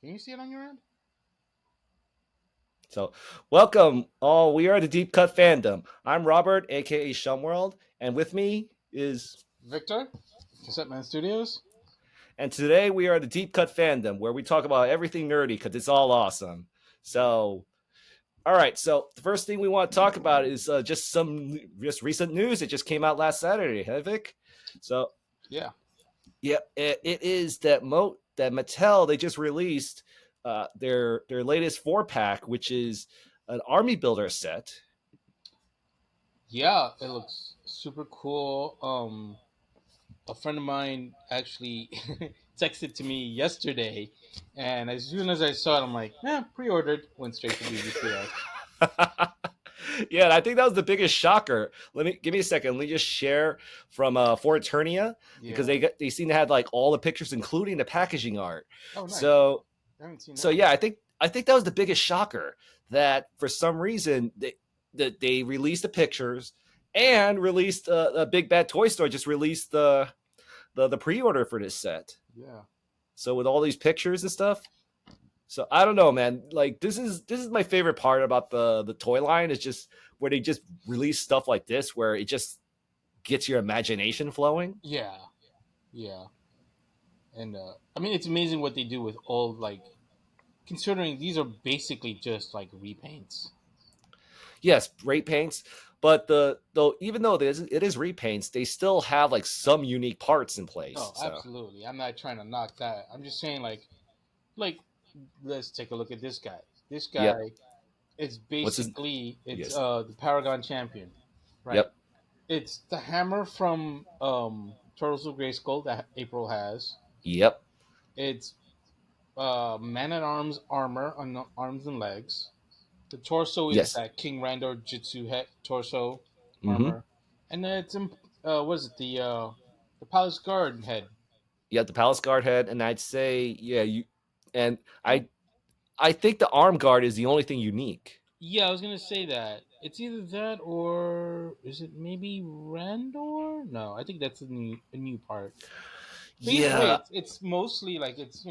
Can you see it on your end? So, welcome all. We are the Deep Cut Fandom. I'm Robert, aka Shumworld, and with me is. Victor, Cassette Studios. And today we are the Deep Cut Fandom, where we talk about everything nerdy because it's all awesome. So, all right. So the first thing we want to talk about is just some just recent news that just came out last Saturday, hey Vic? So, Yeah. yeah, it is that Mattel they just released their latest 4-pack, which is an army builder set. Yeah, it looks super cool. A friend of mine actually texted to me yesterday, and as soon as I saw it, I'm like, pre-ordered. Went straight to BBCS. Yeah, and I think that was the biggest shocker. Let me give me a second. Let me just share from for Eternia because Yeah. they seem to have like all the pictures, including the packaging art. Oh, nice. So I haven't seen so that one. yeah, I think that was the biggest shocker that for some reason they released the pictures and released a Big Bad Toy Store just released the pre-order for this set. Yeah. So with all these pictures and stuff, so I don't know, man. Like this is my favorite part about the toy line is just where they just release stuff like this, where it just gets your imagination flowing. Yeah. Yeah. And I mean, it's amazing what they do with all considering these are basically just like repaints. Yes, repaints, but the though even though it is repaints, they still have like some unique parts in place. Oh, So absolutely. I'm not trying to knock that. I'm just saying like let's take a look at this guy. This yep, guy is what's his? basically it's Yes, the Paragon champion, right? yep, It's the hammer from Turtles of Grayskull that April has. yep, It's man at arms armor on arms and legs. The torso is yes, that King Randor Jitsu head torso mm-hmm. armor, and then it's what is it the Palace Guard head. Yeah, the Palace Guard head, and I'd say and I think the arm guard is the only thing unique. Yeah, I was gonna say that. It's either that or is it maybe Randor? No, I think that's a new part. But either way, Yeah. it's mostly like it's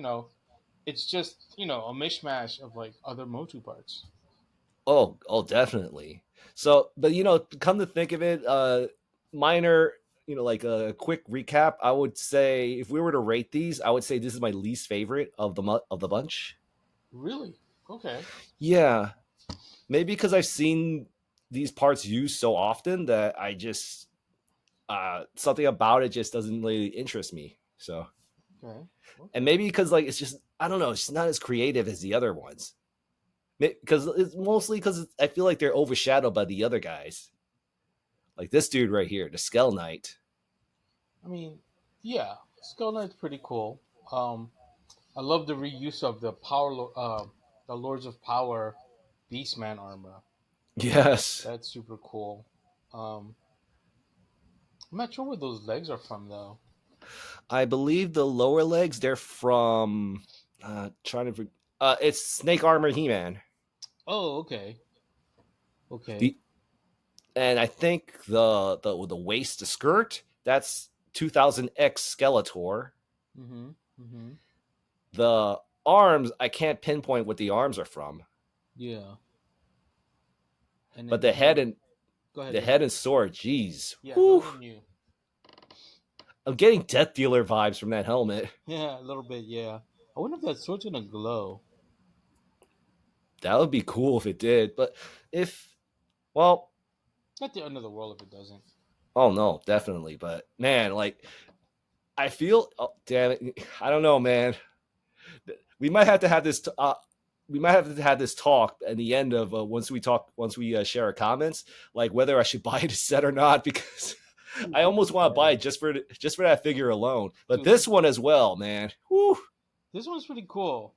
just a mishmash of like other Motu parts. Oh, definitely. So, but come to think of it, minor, like a quick recap. I would say if we were to rate these, I would say this is my least favorite of the bunch. Really? Okay. Yeah, maybe because I've seen these parts used so often that I just something about it just doesn't really interest me. So, Okay. and Okay. maybe because like it's just I don't know, it's not as creative as the other ones. Because it's mostly because I feel like they're overshadowed by the other guys. Like this dude right here, the Skell Knight. I mean, yeah, Skull Knight's pretty cool. Um, I love the reuse of the Lords of Power Beastman armor. Yes. That's super cool. Um, I'm not sure where those legs are from though. I believe the lower legs, they're from trying to it's Snake Armor He-Man. Oh, okay. Okay. The and I think the waist, the skirt, that's 2000X Skeletor. Mhm. Mhm. The arms, I can't pinpoint what the arms are from, Yeah. And but then go ahead. the Go ahead. head and sword, jeez. Yeah, Whew. those are new. I'm getting Death Dealer vibes from that helmet. Yeah, a little bit. Yeah. I wonder if that sword's gonna glow. That would be cool if it did, but if well, Not the end of the world if it doesn't. oh no, definitely. But man, like I feel, oh, damn it, I don't know, man. We might have to have this. We might have to have this talk at the end of once we share our comments, like whether I should buy the set or not, because Dude, I this almost want to buy yeah. it just for that figure alone. But Dude, this this one as well, man. Whew. this one's pretty cool.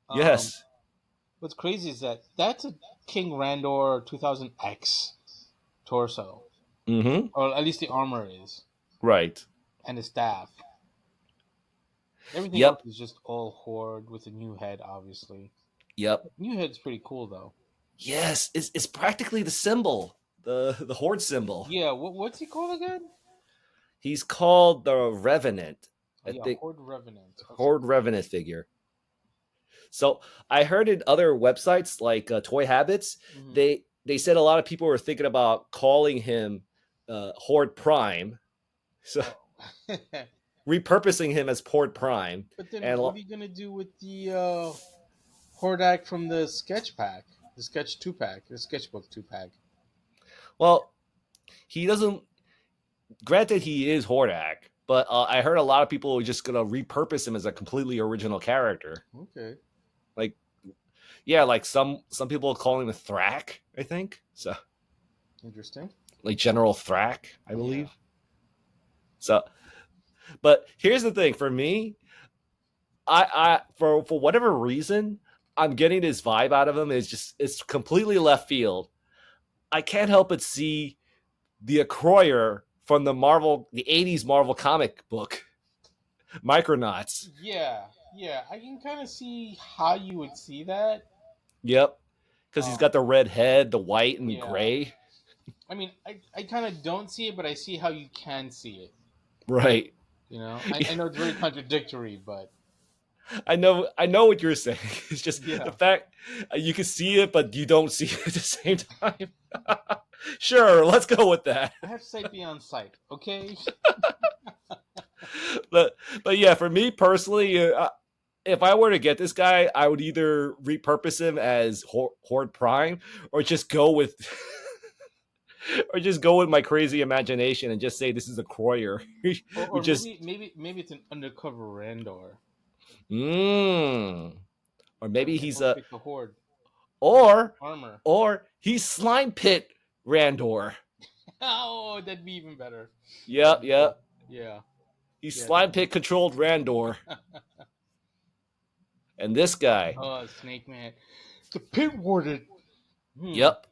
Um, Yes. what's crazy is that that's a King Randor 2000X torso, Mm-hmm. or at least the armor is, Right. and the staff. Everything else Yep. is just all horde with a new head, obviously. Yep. New head's pretty cool though. Yes. It's practically the symbol, the horde symbol. Yeah, what's he called again? He's called the Revenant. Oh I yeah, think Horde Revenant. Okay. Horde Revenant figure. So I heard in other websites like Toy Habits, Hmm. they said a lot of people were thinking about calling him Horde Prime, so Oh. repurposing him as Horde Prime. But then, And what are you gonna do with the Hordak from the sketch pack, the sketch 2 pack, the sketchbook 2 pack? well, he doesn't. Granted, he is Hordak, but I heard a lot of people are just gonna repurpose him as a completely original character. Okay, Like, yeah, like some people call him a Thrak, I think. So interesting. like General Thrak, I Yeah. believe. So, but here's the thing for me, I for whatever reason, I'm getting this vibe out of him. It's completely left field. I can't help but see the Acroyer from the '80s Marvel comic book, Micronauts. Yeah, yeah, I can kind of see how you would see that. Yep, because he's Um, got the red head, the white and yeah, gray. I mean, I kind of don't see it, but I see how you can see it. Right. You know, I know it's very contradictory, but I know what you're saying. It's just the yeah, fact you can see it, but you don't see it at the same time. Sure, let's go with that. I have sight beyond sight. Okay. but but yeah, for me personally, if I were to get this guy, I would either repurpose him as Horde Prime or just go with or just go with my crazy imagination and just say this is a Croyer. We Or just maybe it's an undercover Randor. mm. Or That maybe would he's a infiltrate the horde or armor. or he's Slime Pit Randor. Oh, that'd be even better. That'd Yep, be cool. yep. Yeah, He's yeah. Slime Pit controlled Randor. And this guy, Oh, Snake Man, the Pit Warden. Hmm. yep.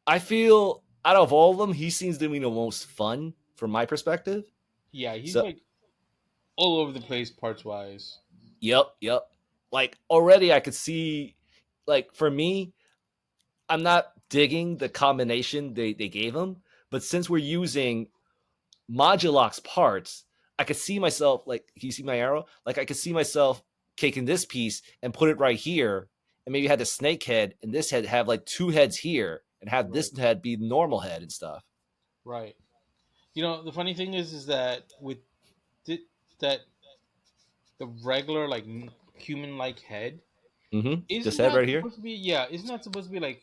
I feel out of all of them, he seems to be the most fun from my perspective. Yeah, he's So, like all over the place parts wise. yep, yep. Like already I could see like for me, I'm not digging the combination they gave him, but since we're using Modulok's parts, I could see myself like you see my arrow? Like I could see myself taking this piece and put it right here and maybe had the snake head and this head have like two heads here and have Right, this head be the normal head and stuff. right. You know, the funny thing is that with th- that the regular like human like head, Mm-hmm. This isn't head that right here. supposed to be? Yeah, isn't that supposed to be like?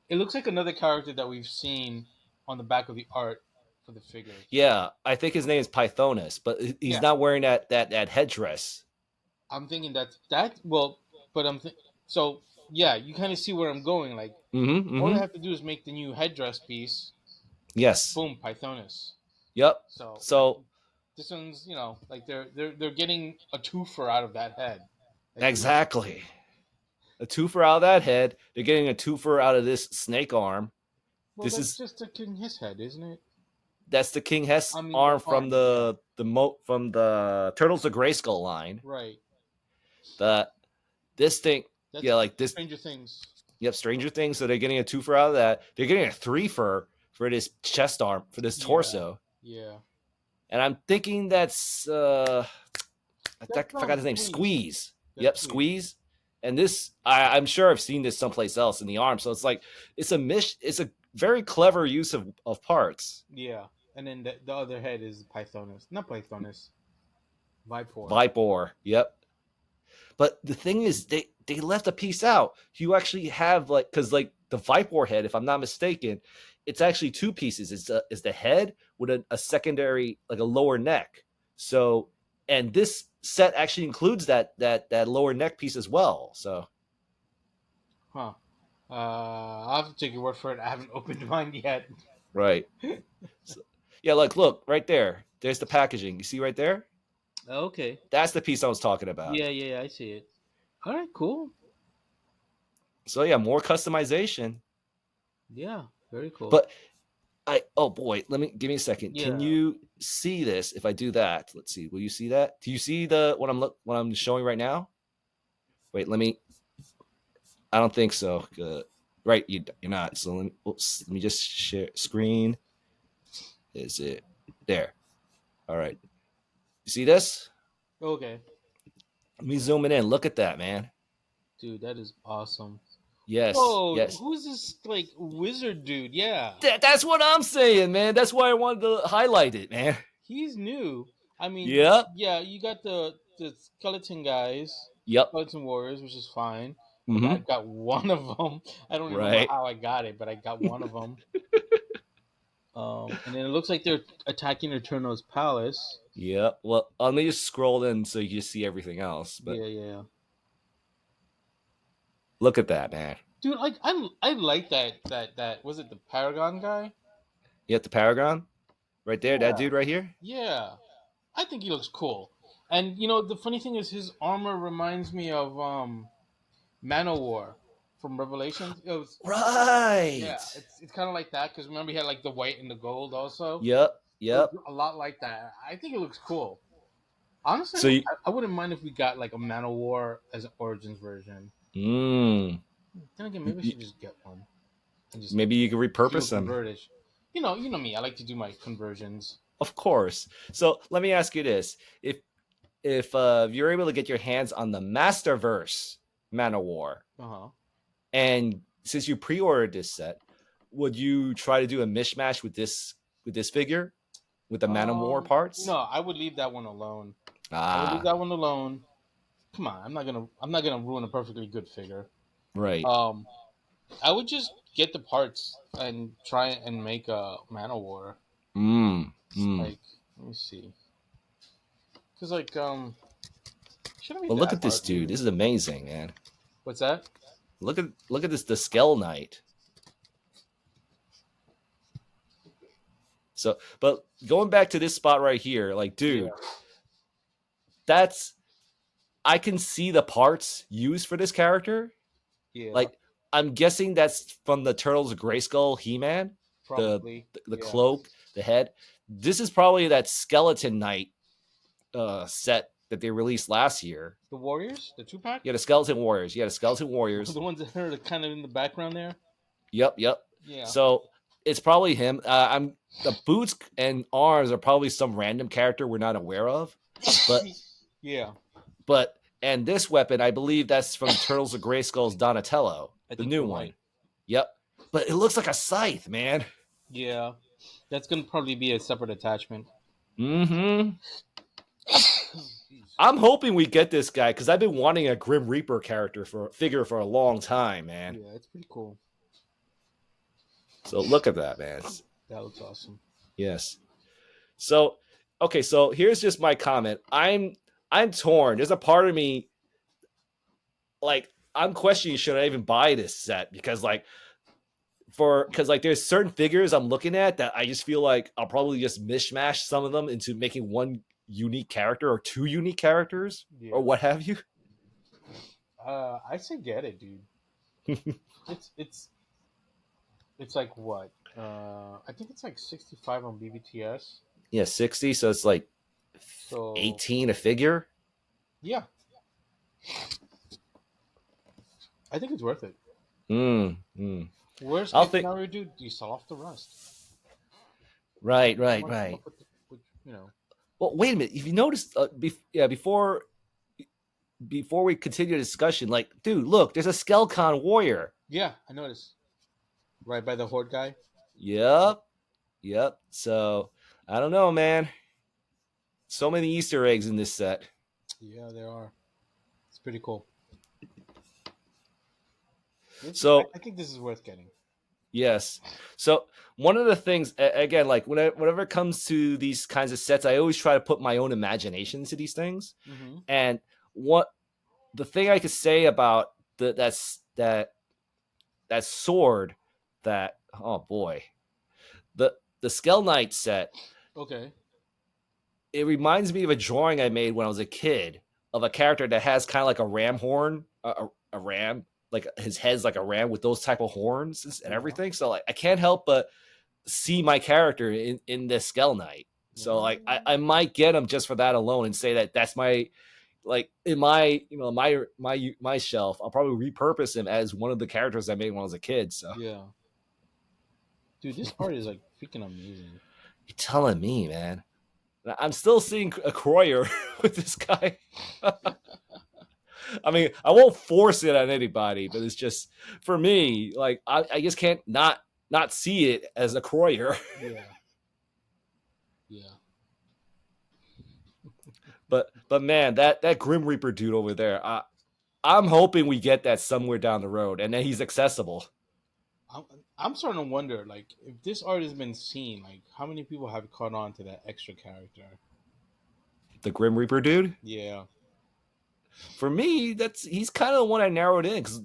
It looks like another character that we've seen on the back of the art for the figures. Yeah, I think his name is Pythonus, but he's Yeah, not wearing that headdress. I'm thinking that well, but so yeah, you kind of see where I'm going. Like, Mm-hmm. all they Mm-hmm. have to do is make the new headdress piece. Yes. Boom, Pythonus. Yep. So So this one's, like they're getting a twofer out of that head. Like they just exactly. A twofer out of that head. They're getting a twofer out of this snake arm. well, This that's is just a king his head, isn't it? that's the King Hess I mean the arm from arm, yeah, from the Turtles of Grayskull line. right. The this thing, That's yeah, like this. Stranger Things. Yep, Stranger Things. So they're getting a twofer out of that. They're getting a threefer for this chest arm for this Yeah, torso. yeah. And I'm thinking that's I That's forgot his name. Squeeze. Squeeze. That's Yep, Squeeze. Squeeze. And this, I'm sure I've seen this someplace else in the arm. So it's like it's a very clever use of parts. Yeah, and then the other head is Pythonus, not Pythonus, Vipor. Vipor. Yep. But the thing is, they left a piece out. You actually have like because like the Vipor head, if I'm not mistaken, it's actually two pieces. It's the head with a secondary like a lower neck. So and this set actually includes that lower neck piece as well. So Huh. I'll have to take your word for it. I haven't opened mine yet. right. So, yeah, like look right there. There's the packaging. You see right there? Okay. That's the piece I was talking about. Yeah, yeah, I see it. All right, cool. So yeah, more customization. Yeah, very cool. But I oh boy, let me give me a second. Can Yeah. you see this if I do that? Let's see. Will you see that? Do you see the what I'm showing right now? Wait, let me. I don't think so. Right, you're not. So let me just share screen. Is it there? All right. You see this? Okay. Let me zoom it in. Look at that, man. Dude, that is awesome. Yes, Whoa, yes. who's this like wizard dude? Yeah, That's what I'm saying, man. That's why I wanted to highlight it, man. he's new. I mean, Yep. yeah, you got the skeleton guys, Yep. skeleton warriors, which is fine. Like Mm-hmm. I've got one of them. I don't remember Right. how I got it, but I got one of them. And then it looks like they're attacking Eterno's palace. Yep. Well, let me just scroll in so you can see everything else. But Yeah, yeah. look at that, man. Dude, like I like that was it the Paragon guy? You have the Paragon right there. That Yeah, dude right here. yeah. I think he looks cool. And the funny thing is his armor reminds me of Manowar from Revelations. It was Right. yeah, it's kind of like that because remember he had like the white and the gold also. Yep. It was Yep. a lot like that. I think it looks cool. Honestly, So you. I wouldn't mind if we got like a Manowar as an Origins version. Mm, Then again, maybe I should just get one and just maybe you can do a repurpose them. convertage. You know me. I like to do my conversions. Of course. So let me ask you this: if you're able to get your hands on the Masterverse Man of War, Uh huh. and since you pre-ordered this set, would you try to do a mishmash with this figure with the Man of War No, parts? I would leave that one alone. I would leave Ah, that one alone. Come on, I'm not gonna ruin a perfectly good figure. right. Um, I would just get the parts and try and make a Man of War. Mm, mm. Like, let me see, because like shouldn't be Well, look that at this hard dude. really. This is amazing, man. What's that? Look at this, the Skell Knight. So, but going back to this spot right here, like, Yeah, dude, that's I can see the parts used for this character. yeah, Like, I'm guessing that's from the Turtles of Grayskull He-Man, probably. the Yeah, cloak, the head. This is probably that Skeleton Knight set that they released last year. the Warriors, the two pack, You had a Skeleton Warriors. You had a Skeleton the Warriors. ones that are kind of in the background there. Yep, yep. Yeah, So it's probably him. I'm the boots and arms are probably some random character we're not aware of, but yeah. and this weapon, I believe that's from Turtles of Grayskull's Donatello, I the think new you're one. right. Yep. But it looks like a scythe, man. Yeah, that's gonna probably be a separate attachment. Mm-hmm. Jeez. I'm hoping we get this guy because I've been wanting a Grim Reaper figure for a long time, man. Yeah, it's pretty cool. So look at that, man. That looks awesome. Yes. So okay, so here's just my comment. I'm torn. There's a part of me like I'm questioning should I even buy this set because there's certain figures I'm looking at that I just feel like I'll probably just mishmash some of them into making one unique character or two unique characters or Yeah. what have you. I say get it, dude. It's it's like what? I think it's like 65 on BBTS. Yeah, 60, so it's like So 18 a figure. yeah, I think it's worth it. Mm, mm. Worst I'll case think scenario, dude, you sell off the rust. right, right, Come right. up with. Well, wait a minute. If you notice, before we continue the discussion, like, dude, look, there's a Skelcon warrior. Yeah, I noticed. Right by the horde guy. Yep, yep. So I don't know, man. So many Easter eggs in this set. Yeah, there are. It's pretty cool. So I think this is worth getting. yes. So one of the things, again, like whenever it comes to these kinds of sets, I always try to put my own imagination into these things. Mm-hmm. And what the thing I could say about that sword, that oh boy, the Skell Knight set, Okay. it reminds me of a drawing I made when I was a kid of a character that has kind of like a ram horn, a ram, like his head's like a ram with those type of horns and Yeah. everything. So like I can't help but see my character in this Skell Knight. So like I might get him just for that alone and say that that's my like in my my shelf. I'll probably repurpose him as one of the characters I made when I was a kid. So Yeah. Dude, this art is like freaking amazing. you're telling me, man. I'm still seeing a Croyer with this guy. I mean, I won't force it on anybody, but it's just for me. Like I just can't not see it as a Croyer. Yeah, yeah. But man, that Grim Reaper dude over there, I'm hoping we get that somewhere down the road, and then he's accessible. I'm, I'm starting to wonder, like, if this art has been seen, like, how many people have caught on to that extra character? The Grim Reaper dude. Yeah, For me, he's kind of the one I narrowed in because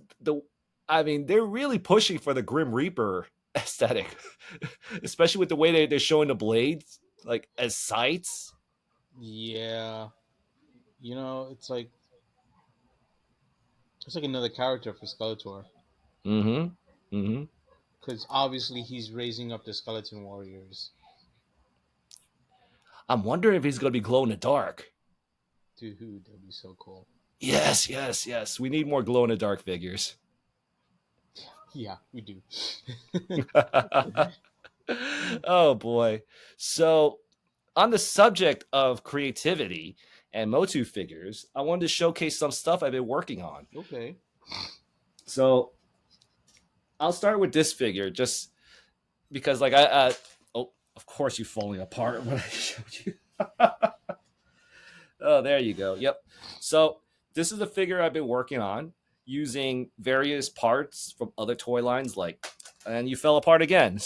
I mean, they're really pushing for the Grim Reaper aesthetic, especially with the way they're showing the blades like as sights. yeah. It's like another character for Skeletor, Mm-hmm. Mm-hmm. because obviously he's raising up the skeleton warriors. I'm wondering if he's gonna be glow in the dark. Dude, that'd be so cool. Yes, yes, yes. We need more glow in the dark figures. Yeah, we do. Oh boy. So on the subject of creativity and MotU figures, I wanted to showcase some stuff I've been working on. Okay. So I'll start with this figure just because like oh, of course you're falling apart when I showed you. Oh, there you go. Yep. So this is a figure I've been working on using various parts from other toy lines like and you fell apart again.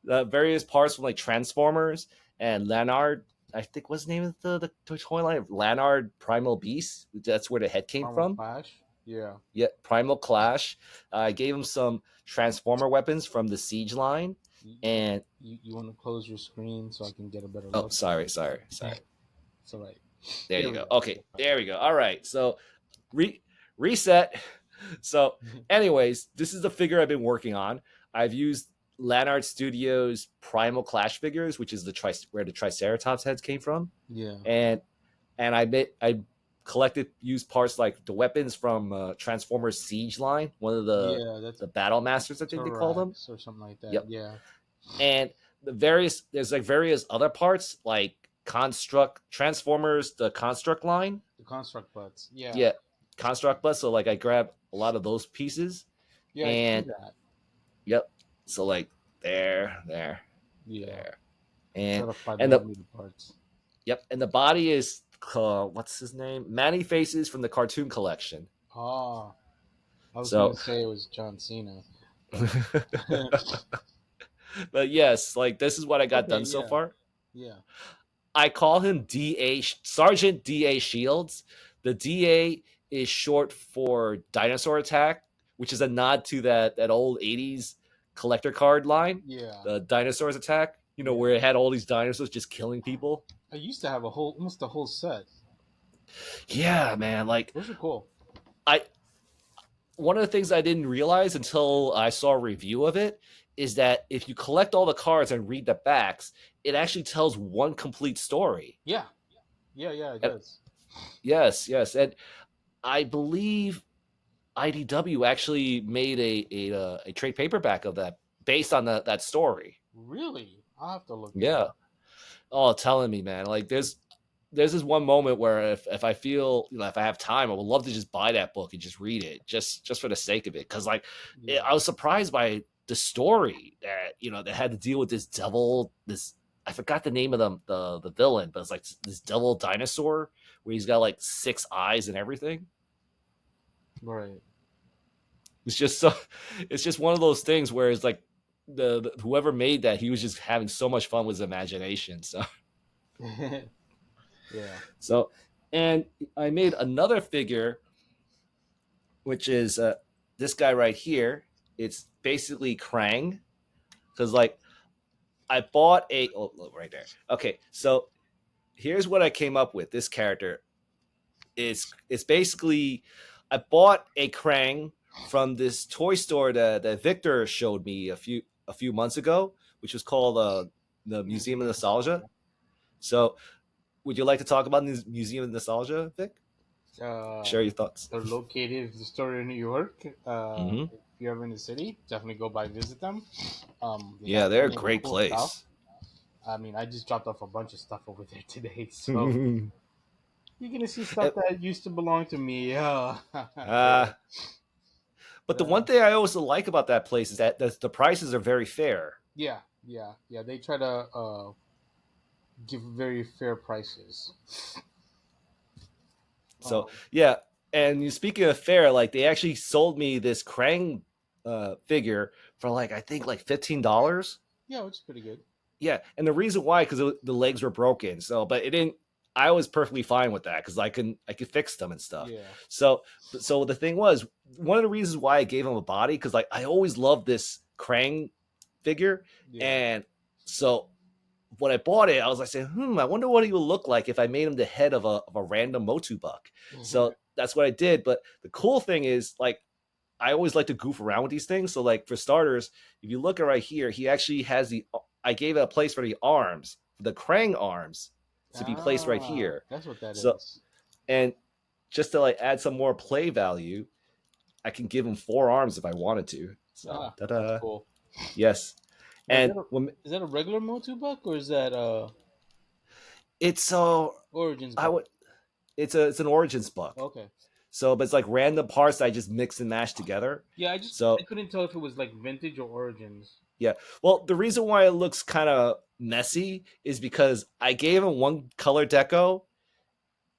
So various parts from like Transformers and Lanard. I think what's the name of the toy line? Lanard Primal Beast. That's where the head came Primal from. Clash. Yeah. Yeah, Primal Clash. I gave him some Transformer weapons from the Siege line, You, and you want to close your screen so I can get a better oh, look? sorry. It's all right. There There you we go. go. Okay, there we go. All right, so reset. So, anyways, this is the figure I've been working on. I've used Lanard Studios Primal Clash figures, which is where the Triceratops heads came from, Yeah. and I collected used parts like the weapons from Transformers Siege line, one of Yeah, that's the Battle Masters, I think they call them. Tarax or something like that. Yep, Yeah. and there's like various other parts like Construct Transformers, the Construct line. The construct butts. Yeah. Yeah, Construct bus. So like I grabbed a lot of those pieces, Yeah, I see and that. yep. So like there, Yeah. and Set of five and the millimeter parts. yep, and the body is what's his name? Manny Faces from the cartoon collection. Oh, I was gonna So, say it was John Cena, but but yes, like this is what I got okay, done so yeah, far. yeah. I call him DA Sergeant DA Shields. The DA is short for Dinosaur Attack, which is a nod to that old 80s collector card line, Yeah, the Dinosaurs Attack, yeah. where it had all these dinosaurs just killing people. I used to have almost a whole set. Yeah, man, like Those are cool. I one of the things I didn't realize until I saw a review of it is that if you collect all the cards and read the backs, it actually tells one complete story. Yeah, yeah. It And does. yes, yes, and I believe IDW actually made a trade paperback of that based on that story. Really, I'll have to look that Yeah. up. Oh, telling me, man. Like there's this one moment where if I feel if I have time, I would love to just buy that book and just read it just for the sake of it. Because like Yeah, I was surprised by the story that that had to deal with this devil. This I forgot the name of the villain, but it's like this devil dinosaur where he's got like 6 eyes and everything. right. It's just so it's just one of those things where it's like the whoever made that he was just having so much fun with his imagination. So Yeah. so and I made another figure which is this guy right here. It's basically Krang because like I bought look right there. Okay, so here's what I came up with. This character it's basically I bought a Krang from this toy store that Victor showed me a few months ago, which was called the Museum of Nostalgia. So, would you like to talk about the Museum of Nostalgia, Vic? Uh, Share your thoughts. they're located in the store in New York. Mm-hmm. If you're ever in the city, definitely go by visit them. They Yeah, got they're a plenty of great cool stuff. place. I mean, I just dropped off a bunch of stuff over there today, so You're gonna see stuff And, that used to belong to me. Oh, uh, yeah, but the one thing I also like about that place is that the prices are very fair. yeah, yeah, yeah. They try to give very fair prices. So Um, yeah, and speaking of fair, like they actually sold me this Krang figure for like I think like $15. yeah, which is pretty good. Yeah, and the reason why because the legs were broken. So, but it didn't. I was perfectly fine with that because I could fix them and stuff. Yeah, So the thing was one of the reasons why I gave him a body because like I always loved this Krang figure, yeah. and so when I bought it, I was like saying, I wonder what he would look like if I made him the head of a random MotU buck. So that's what I did. But the cool thing is like I always like to goof around with these things. So like for starters, if you look at right here, he actually has the I gave it a place for the arms, the Krang arms to be placed right Ah, here. that's what that So is. and just to like add some more play value, I can give him 4 arms if I wanted to. So Ah, that's ta-da. cool. Yes. Now, And when is that a regular Motu buck or is that it's so Origins I buck? would it's an origins book. Okay. So but it's like random parts that I just mix and mash together. Yeah, I So couldn't tell if it was like vintage or Origins. yeah. Well, the reason why it looks kind of messy is because I gave him one color deco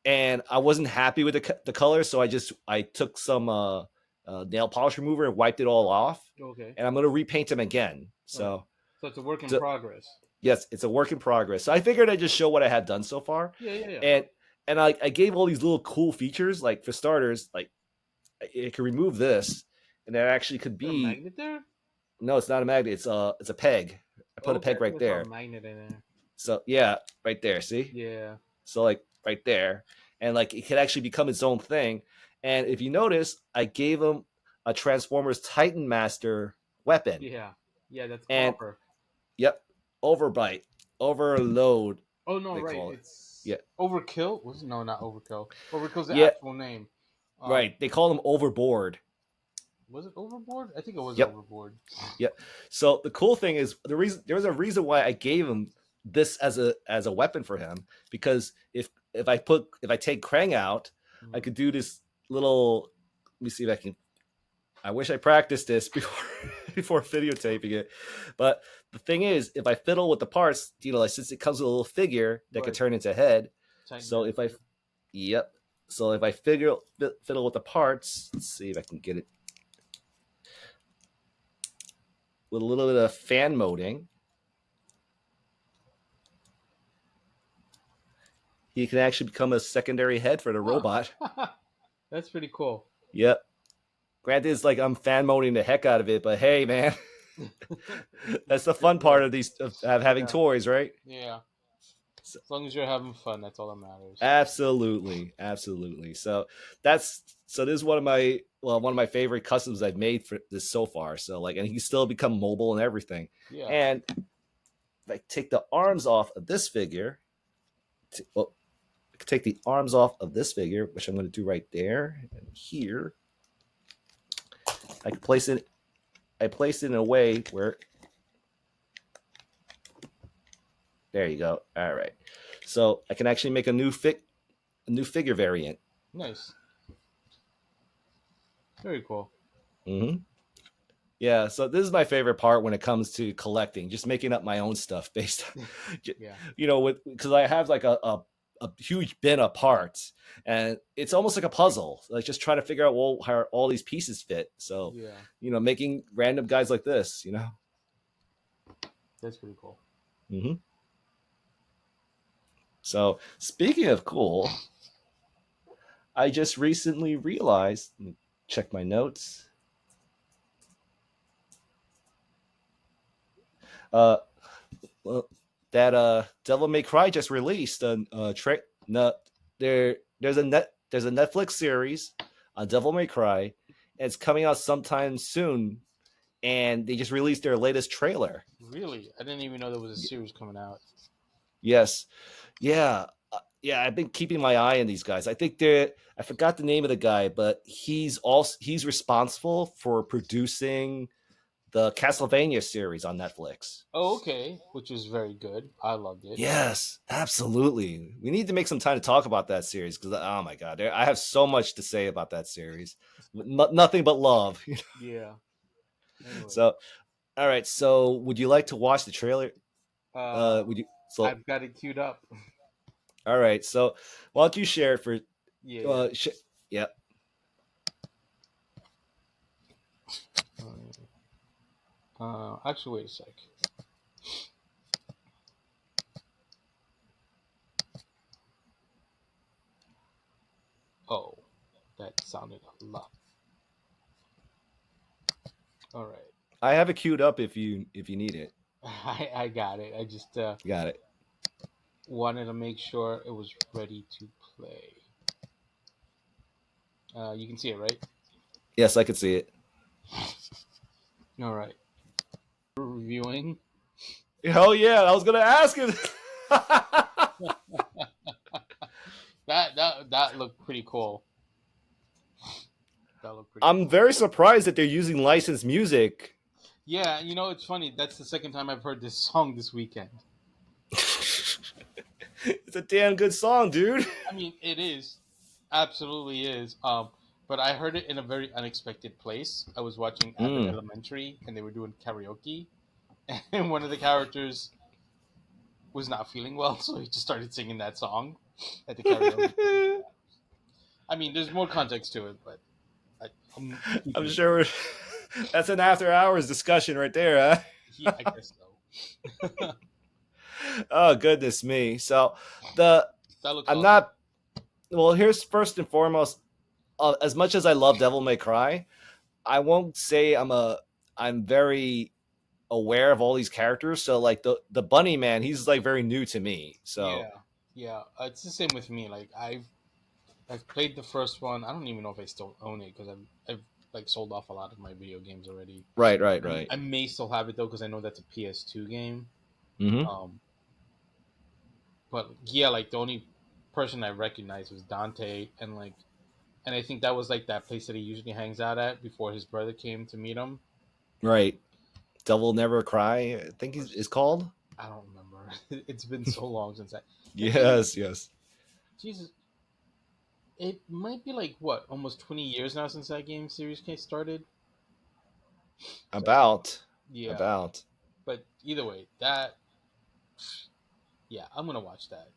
and I wasn't happy with the color, so I took some nail polish remover and wiped it all off, Okay. and I'm gonna repaint him again. Okay. So, So it's a work in so progress. yes, it's a work in progress. So I figured I'd just show what I had done so far, Yeah, yeah, yeah. and I gave all these little cool features. Like for starters, like it could remove this, and that actually could Is there a be magnet there? no, it's not a magnet. It's a peg. I put a Okay, I peg think right I saw a there. magnet in there. So yeah, right there. See? Yeah. So like right there, and like it could actually become its own thing. And if you notice, I gave him a Transformers Titan Master weapon, Yeah. Yeah, that's and copper. yep, overbite, overload. Oh no, They right. call it. It's Yeah, Overkill. Was no, not Overkill. Overkill's the yeah, actual name. right. They call them overboard. Was it Overboard? I think it was Yep, Overboard. yep. So the cool thing is there's a reason why I gave him this as a weapon for him because if I take Krang out, I Mhm. could do this little. Let me see if I can I wish I practiced this before before videotaping it. But the thing is, if I fiddle with the parts, like since it comes with a little figure that could Right. turn into head. Titan So if I, Master. yep. So if I fiddle with the parts, let's see if I can get it with a little bit of fan moding, he can actually become a secondary head for the robot. Huh. That's pretty cool. Yep. Granted, it's like I'm fan moding the heck out of it, but hey, man, that's the fun part of these of having Yeah. toys, right? Yeah. So, As long as you're having fun, that's all that matters. absolutely, absolutely. So this is one of my favorite customs I've made for this so far. So like, and he can still become mobile and everything. Yeah. And if I take the arms off of this figure, well, I can take the arms off of this figure, which I'm going to do right there and here. I can place it. I place it in a way where there you go. All right, so I can actually make a new figure variant. Nice. Very cool. Mm-hmm. Yeah, so this is my favorite part when it comes to collecting, just making up my own stuff based, Yeah. with because I have like a huge bin of parts, and it's almost like a puzzle, like just trying to figure out how all these pieces fit. So, Yeah. making random guys like this. That's pretty cool. Mm-hmm. So speaking of cool, I just recently realized. Let me check my notes. Uh, well, that Devil May Cry just released no, there's a Netflix series on Devil May Cry, and it's coming out sometime soon, and they just released their latest trailer. Really? I didn't even know there was a series coming out. Yes, yeah, yeah. I've been keeping my eye on these guys. I forgot the name of the guy, but he's responsible for producing the Castlevania series on Netflix. Oh, okay, which was very good. I loved it. Yes, absolutely. We need to make some time to talk about that series because oh my god, I have so much to say about that series. Nothing but love. Yeah. Anyway, So, all right. So, would you like to watch the trailer? uh, Would you? So, I've got it queued up. all right. So, why don't you share it for? Yeah, yeah. Yeah. Actually, wait a sec. Oh, that sounded a lot. All right, I have it queued up if you need it. I got it. I just You got it. wanted to make sure it was ready to play. You can see it, right? Yes, I could see it. All right. Reviewing. Oh yeah, I was gonna ask it. That looked pretty cool. That looked pretty I'm cool. very surprised that they're using licensed music. Yeah, it's funny. That's the second time I've heard this song this weekend. It's a damn good song, dude. I mean, it is, absolutely is. But I heard it in a very unexpected place. I was watching Abbott Mm. Elementary, and they were doing karaoke, and one of the characters was not feeling well, so he just started singing that song at the karaoke. I mean, there's more context to it, but I'm I'm keeping it. sure that's an after hours discussion right there, Yeah, I huh? guess so. Oh goodness me. So the That looks I'm awesome. not well, here's first and foremost, as much as I love Devil May Cry, I won't say I'm very aware of all these characters. So like the bunny man, he's like very new to me. So Yeah, yeah. It's the same with me. Like I've played the first one. I don't even know if I still own it because I've like sold off a lot of my video games already. right, right, right. I may still have it though because I know that's a PS2 game. Mm-hmm. Um, but yeah, like the only person I recognized was Dante, and I think that was like that place that he usually hangs out at before his brother came to meet him. Right. Devil Never Cry, I think Or is called. I don't remember. It's been so long since I. It's been Yes, yes. Jesus. It might be like what almost 20 years now since that game series case started. So About. yeah, About. but either way, that yeah, I'm gonna watch that.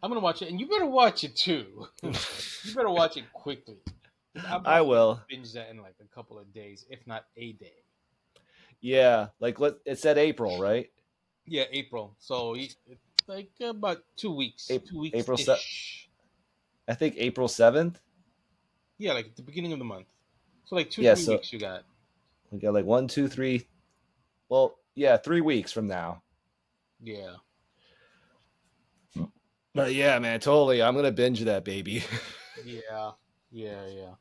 I'm gonna watch it, and you better watch it too. You better watch it quickly, because I'm I probably gonna will. binge that in like a couple of days, if not a day. Yeah. Like it said April, right? Yeah, April. So it's like about 2 weeks, April, 2 weeks April se- ish. I think April 7th. Yeah, like at the beginning of the month. So like two, Yeah, three so weeks you got. we got like 1, 2, 3. Well, yeah, 3 weeks from now. Yeah. But yeah, man, totally. I'm gonna binge that baby. Yeah. Yeah. Yeah.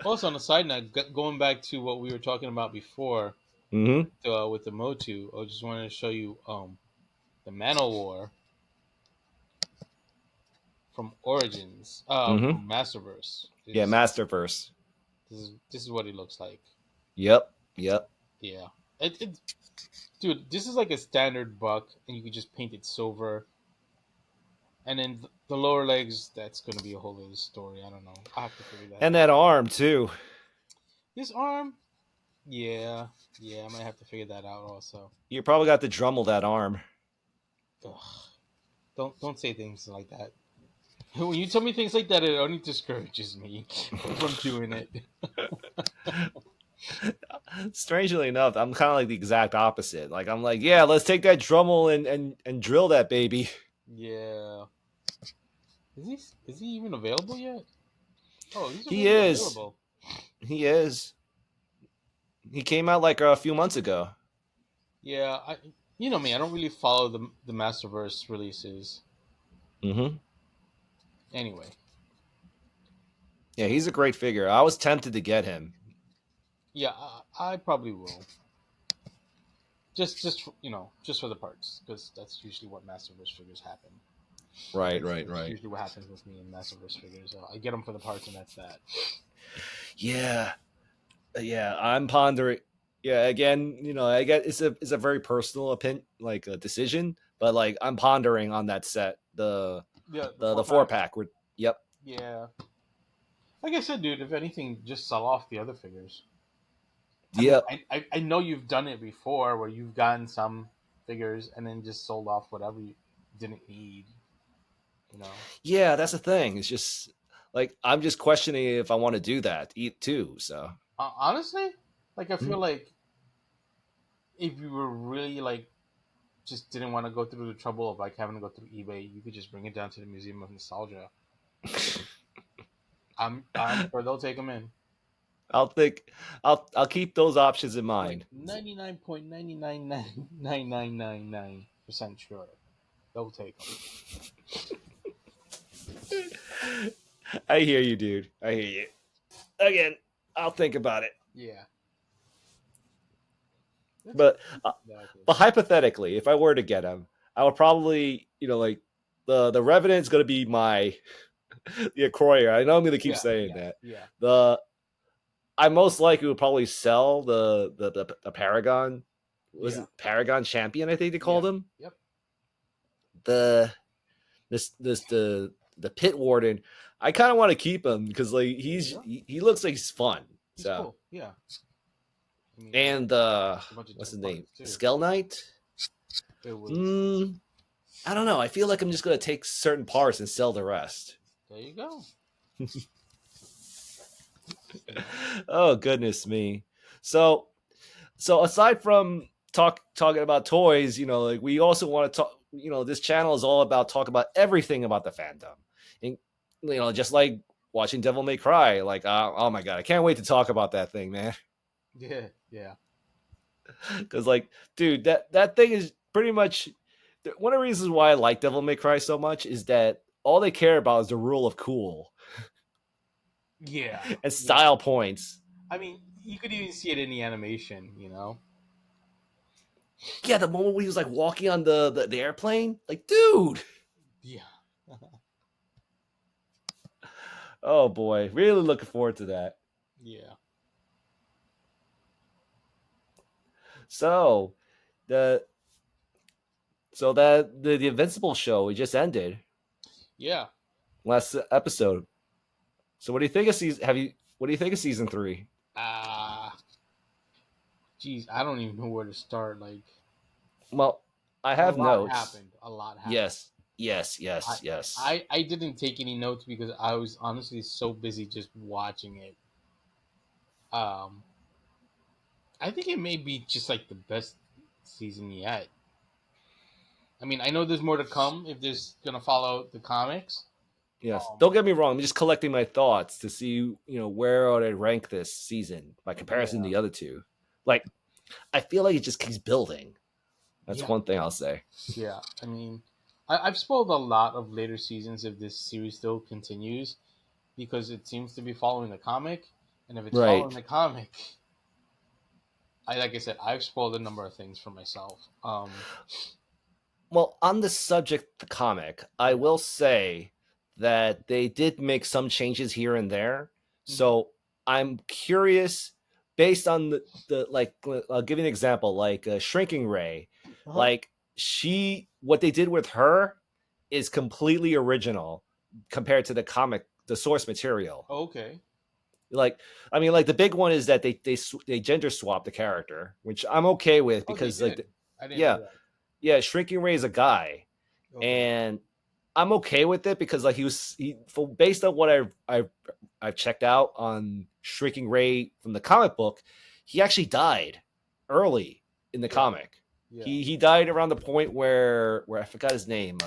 Also, on a side note, going back to what we were talking about before Mm-hmm. with the MotU, I just wanted to show you the Mana War from Origins, Mm-hmm. from Masterverse. Yeah, Is Masterverse. this is what it looks like. Yep. Yep. Yeah, it dude, this is like a standard buck, and you can just paint it silver. And then the lower legs, that's gonna be a whole other story. I don't know. I have to figure that And out. that arm too. This arm, yeah, yeah, I might have to figure that out also. You probably got to Drummel that arm. Ugh, don't say things like that. When you tell me things like that, it only discourages me from doing it. Strangely enough, I'm kind of like the exact opposite. Like I'm like, yeah, let's take that Drummel and drill that baby. Yeah. Is he even available yet? Oh, he's He already is. available. He is. He came out like a few months ago. Yeah, you know me, I don't really follow the Masterverse releases. Mm-hmm. Anyway, Yeah, he's a great figure. I was tempted to get him. yeah, I probably will. Just just for the parts, because that's usually what Masterverse figures happen. Right, That's, right, that's right. usually what happens with me in Masterverse figures. I get them for the parts, and that's that. Yeah, yeah. I'm pondering. Yeah, again, I get it's a very personal opinion, like a decision, but like I'm pondering on that set, the Yeah, the the four the four pack. pack. Yep. Yeah, like I said, dude. If anything, just sell off the other figures. I mean, Yep. I know you've done it before, where you've gotten some figures and then just sold off whatever you didn't need. You know, Yeah, that's the thing. It's just like I'm just questioning if I want to do that too. So honestly, like I Mhm. feel like if you were really like just didn't want to go through the trouble of like having to go through eBay, you could just bring it down to the Museum of Nostalgia. I'm sure they'll take them in. I'll think I'll keep those options in Like mind. 99.9999999% sure they'll take them. I hear you, dude. I hear you. Again, I'll think about it. Yeah, that's But exactly. but hypothetically, if I were to get him, I would probably, like the Revenant's going to be my the Acroyer. I know I'm going to keep Yeah, saying yeah, that. yeah, The I most likely would probably sell the Paragon. Was yeah, it Paragon Champion? I think they called yeah. him. Yep. The this the Pit Warden. I kind of want to keep him because like There you go. he looks like he's fun. He's So cool. Yeah. I mean, and a bunch of what's different his name? parts too. Skull Knight. It was. Hmm. I don't know. I feel like I'm just gonna take certain parts and sell the rest. There you go. You know. Oh goodness me. So aside from talking about toys, like we also want to talk. This channel is all about talk about everything about the fandom, and just like watching Devil May Cry. Like, oh my god, I can't wait to talk about that thing, man. Yeah. Yeah. Because like, dude, that thing is pretty much one of the reasons why I like Devil May Cry so much is that all they care about is the rule of cool Yeah. and Yeah. style points. I mean, you could even see it in the animation. You know. Yeah, the moment when he was like walking on the airplane, like, dude. Yeah. Oh boy, really looking forward to that. Yeah. So the that the Invincible show it just ended Yeah. last episode. So what do you think of season? What do you think of season 3? Ah. Geez, I don't even know where to start. Like, Well, I a have lot notes. happened. A lot happened. Yes, yes, I, yes, yes. I didn't take any notes because I was honestly so busy just watching it. Um, I think it may be just like the best season yet. I mean, I know there's more to come if there's gonna follow the comics. Yes. Um, Don't get me wrong. I'm just collecting my thoughts to see, where would I rank this season by comparison to yeah, the other two. Like, I feel like it just keeps building. That's yeah, one thing I'll say. yeah. I mean, I've spoiled a lot of later seasons if this series still continues because it seems to be following the comic, and if it's following Right. the comic, I like I said, I've spoiled a number of things for myself. Well, on the subject, the comic, I Yeah. will say that they did make some changes here and there. Hmm. So I'm curious, based on the like, I'll give you an example, like Shrinking Ray, Uh huh. like what they did with her is completely original compared to the comic, the source material. Okay. Like, I mean, like the big one is that they gender swap the character, which I'm okay with Oh, they because like, did. I didn't know yeah, that. yeah, Shrinking Ray is a guy, Okay. and I'm okay with it because like based on what I've checked out on Shrinking Ray from the comic book, he actually died early in the Yeah. comic. Yeah. He died around the point where I forgot his name.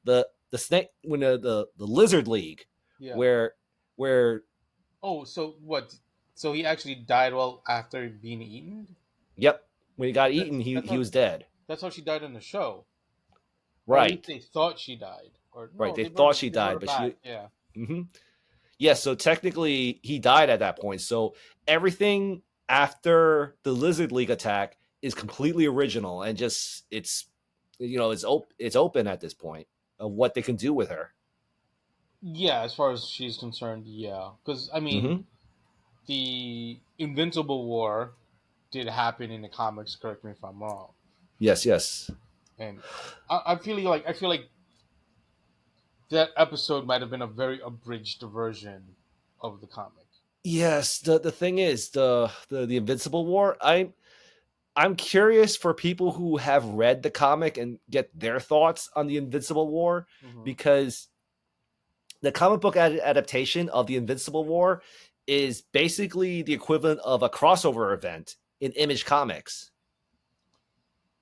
The snake when the Lizard League Yeah. where where Oh, so what? So he actually died well after being eaten. yep, when he got eaten, That's he how was dead. that's how she died in the show, or at least Right, they thought she died. Or right. no, They thought she they brought died, her but back. she. Yeah. Mhm. Yeah, so technically he died at that point. So everything after the Lizard League attack is completely original and just it's open at this point of what they can do with her. Yeah, as far as she's concerned, yeah. Because I mean, Hmm. the Invincible War. did happen in the comics. Correct me if I'm wrong. Yes, yes. And I feel like that episode might have been a very abridged version of the comic. Yes, the thing is the Invincible War. I'm curious for people who have read the comic and get their thoughts on the Invincible War, Hmm. because the comic book adaptation of the Invincible War is basically the equivalent of a crossover event in Image Comics.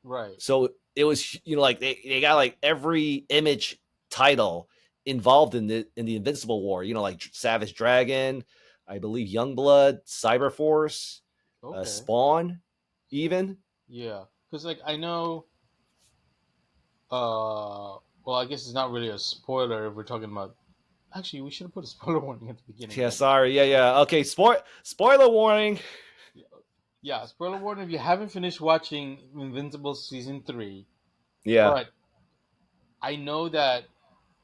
Right. So it was, like they got like every Image title involved in the Invincible War. Like Savage Dragon, I believe Youngblood, Cyberforce, Okay. Spawn, even. Yeah. Because like I know. Well, I guess it's not really a spoiler if we're talking about. Actually, we should have put a spoiler warning at the beginning. Yeah, But sorry. Yeah, yeah. Okay, spoiler warning. yeah, spoiler warning if you haven't finished watching Invincible season 3. Yeah. But I know that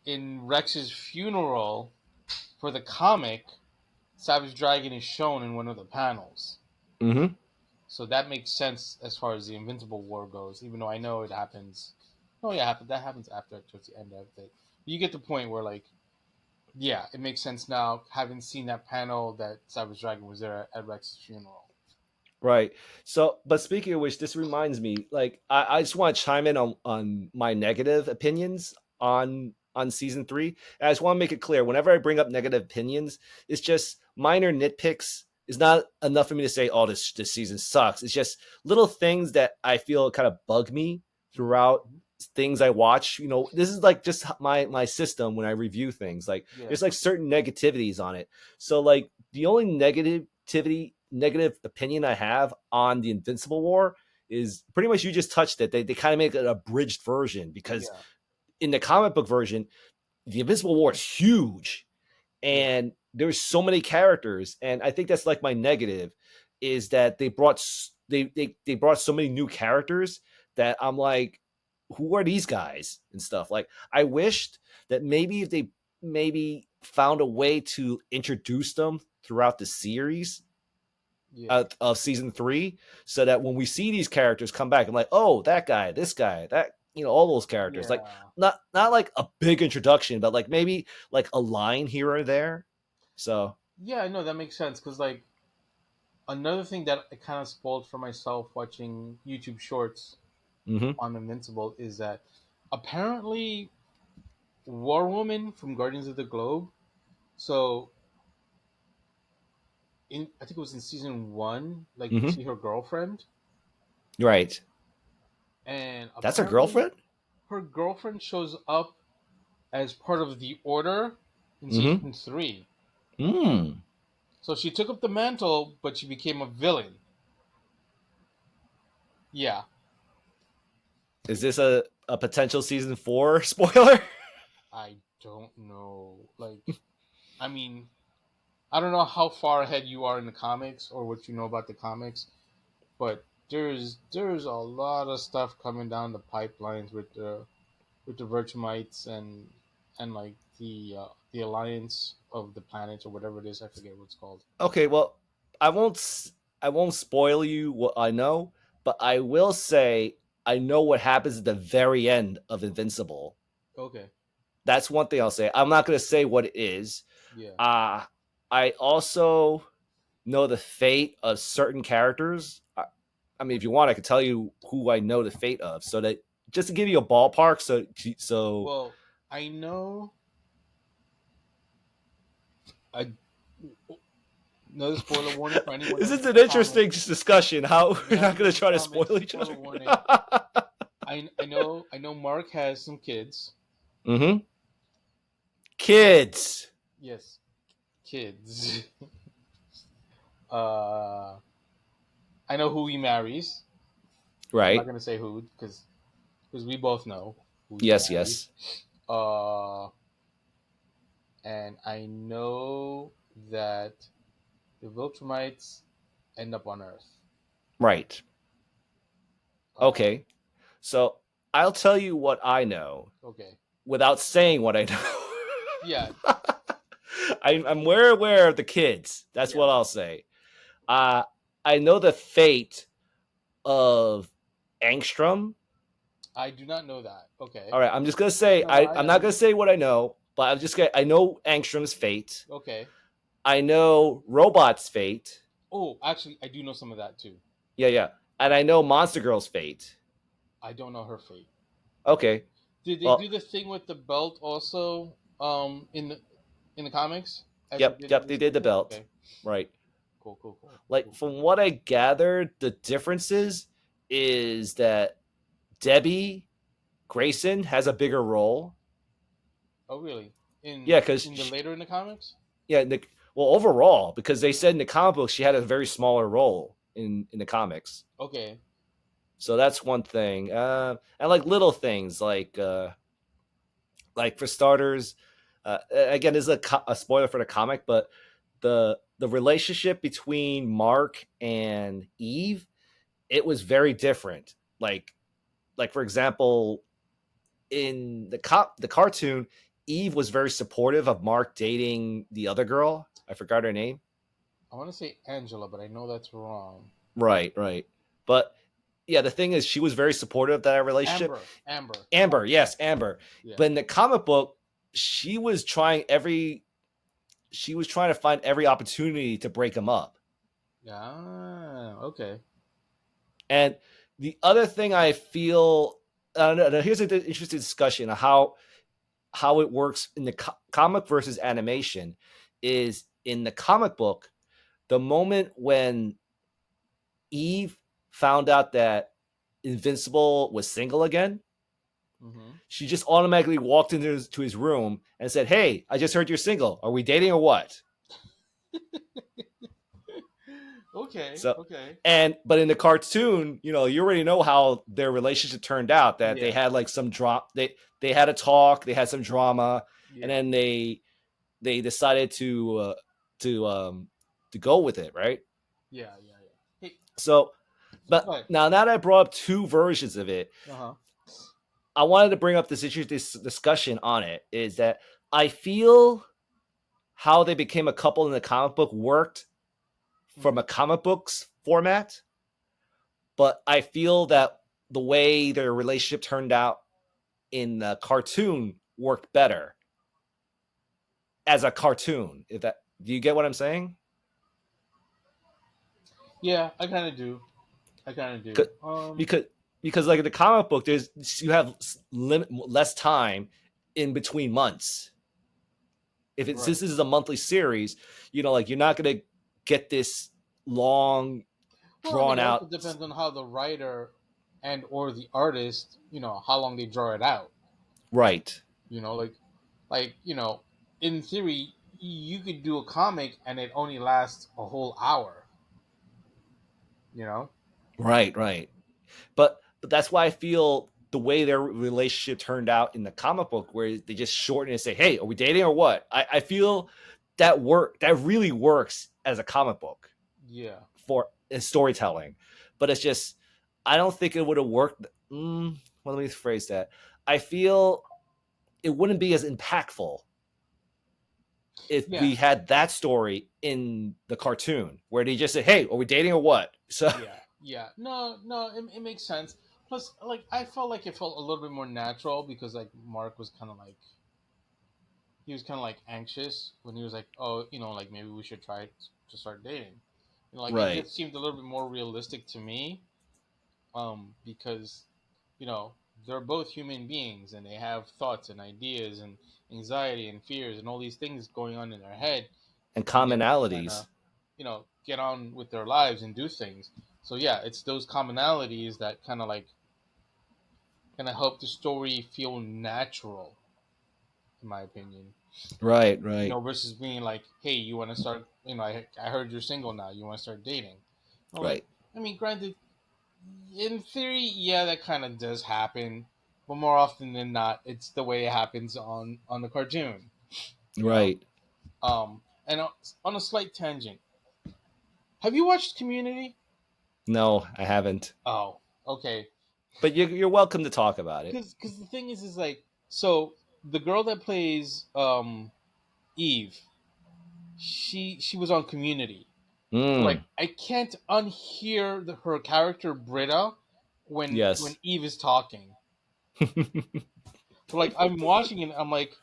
in Rex's funeral for the comic, Savage Dragon is shown in one of the panels. Mm-hmm. So that makes sense as far as the Invincible War goes, even though I know it happens. Oh yeah, that happens after towards the end of it. You get the point where like, yeah, it makes sense now having seen that panel that Savage Dragon was there at Rex's funeral. Right. So, but speaking of which, this reminds me, like, I just want to chime in on my negative opinions on season three. And I just want to make it clear, whenever I bring up negative opinions, it's just minor nitpicks. It's not enough for me to say, "Oh, this season sucks." It's just little things that I feel kind of bug me throughout Mm-hmm. things I watch. This is like just my system when I review things. Like, Yeah, there's like certain negativities on it. So, like, the only negative opinion I have on the Invincible War is pretty much, you just touched it. They kind of make an abridged version, because yeah, in the comic book version, the Invincible War is huge, yeah, and there's so many characters, and I think that's like my negative, is that they brought so many new characters that I'm like, who are these guys and stuff. Like, I wished that maybe if they maybe found a way to introduce them throughout the series yeah, of season three, so that when we see these characters come back, I'm like, oh, that guy, this guy, that, all those characters. Like, yeah, not like a big introduction, but like maybe like a line here or there. So, yeah. I know that makes sense because like another thing that I kind of spoiled for myself watching YouTube Shorts mm-hmm, on Invincible is that apparently War Woman from Guardians of the Globe. So I think it was in season 1. Like we mm-hmm, see her girlfriend, right. and That's her apparently girlfriend. her girlfriend shows up as part of the Order in Mm-hmm. season 3. Mm. So she took up the mantle, but she became a villain. Yeah, Is this a potential season 4 spoiler? I don't know. Like, I mean, I don't know how far ahead you are in the comics or what you know about the comics, but there's a lot of stuff coming down the pipelines with the Virtumites and like the alliance of the planets or whatever it is. I forget what it's called. Okay, well, I won't I won't spoil you what I know, but I will say I know what happens at the very end of Invincible. Okay. That's one thing I'll say. I'm not going to say what it is. Yeah. Uh I also know the fate of certain characters. I mean, if you want, I could tell you who I know the fate of, so that, just to give you a ballpark. So Well, I know. I Another spoiler warning for anyone this that is reads an the comic. interesting discussion. How we're Anyone not who going reads to the try to comics, spoil each spoiler other. warning. I know Mark has some Mm-hmm. Kids, Yes, kids. uh, I know who he marries. I'm not right? gonna say who because we both know who he Yes, marries. yes, Uh, and I know that the Viltrumites end up on Earth. right. Uh, Okay, so I'll tell you what I know okay. without saying what I Yeah. know. I'm aware of the kids. That's Yeah. what I'll say. Uh, I know the fate of Angstrom. I do not know that. Okay. All right, I'm just gonna say No, no, I'm not gonna say what I know, but I know Angstrom's fate. okay. I know Robot's fate. Oh, actually, I do know some of that too. Yeah, yeah, and I know Monster Girl's fate. I don't know her fate. Okay, Did they do well, the thing with the belt also? In the comics, as it yep, did in yep, they this did the season. belt, Okay. right? Cool. Cool. Cool. Like Cool. from what I gathered, the differences is that Debbie Grayson has a bigger role. Oh, really? Yeah, In the later in the comics? yeah, well, overall, because they said in the comic book she had a very smaller role in the comics. Okay. So that's one thing, and like little things like for starters, again, this is a spoiler for the comic, but the relationship between Mark and Eve, it was very different. Like for example, in the cartoon, Eve was very supportive of Mark dating the other girl. I forgot her name. I want to say Angela, but I know that's wrong. Right, right. But yeah, the thing is, she was very supportive of that relationship. Amber. Amber. Amber, yes, Amber. Yeah. But in the comic book, she was trying to find every opportunity to break him up. Ah. Okay. And the other thing I feel, no, here's an interesting discussion of how it works in the comic versus animation. Is in the comic book, the moment when Eve found out that Invincible was single again, Mm-hmm. she just automatically walked into his room and said, "Hey, I just heard you're single. Are we dating or what?" Okay. So, Okay. but in the cartoon, you already know how their relationship turned out. That they Yeah. had like some drop. They had a talk. They had some drama, and Yeah. then they decided to to go with it, right? Yeah. Yeah. Yeah. Hey. So, but But. now that I brought up two versions of it, Uh huh. I wanted to bring up this discussion on it. Is that I feel how they became a couple in the comic book worked from Mm-hmm. a comic books format, but I feel that the way their relationship turned out in the cartoon worked better as a cartoon. If that Do you get what I'm saying? Yeah. I kind of do. I kind of do. Because like in the comic book, you have less time in between months. If it's Right. this is a monthly series, like you're not gonna get this long Well, I mean, drawn it also out. depends on how the writer and or the artist, how long they draw it out. Right, Like in theory, you could do a comic and it only lasts a whole hour. You know. right. But that's why I feel the way their relationship turned out in the comic book, where they just shorten it and say, "Hey, are we dating or what?" I feel that really works as a comic book Yeah. for storytelling, but it's just I don't think it would have worked. Well, let me phrase that. I feel it wouldn't be as impactful if Yeah. we had that story in the cartoon where they just said, "Hey, are we dating or what?" So Yeah. Yeah. No. No. It makes sense. Plus, like, I felt like it felt a little bit more natural because like Mark was kind of like he was kind of like anxious when he was like, oh, like maybe we should try to start dating. Like it right, just seemed a little bit more realistic to me, because you know they're both human beings and they have thoughts and ideas and anxiety and fears and all these things going on in their head, and and they're trying to commonalities. get on with their lives and do things. So yeah, it's those commonalities that kind of help the story feel natural, in my opinion. Right, right, Versus being like, hey, you want to start, I heard you're single now, you want to start dating. Like, right, I mean, granted, in theory, yeah, that kind of does happen, but more often than not, it's the way it happens on the cartoon. You know. right. And on a slight tangent, have you watched Community? No, I haven't. Oh, okay. But you're welcome to talk about it. Because the thing is like, so the girl that plays Eve, she was on Community. So like Mm. I can't unhear her character Britta when Yes. Eve is talking. So like I'm watching it, and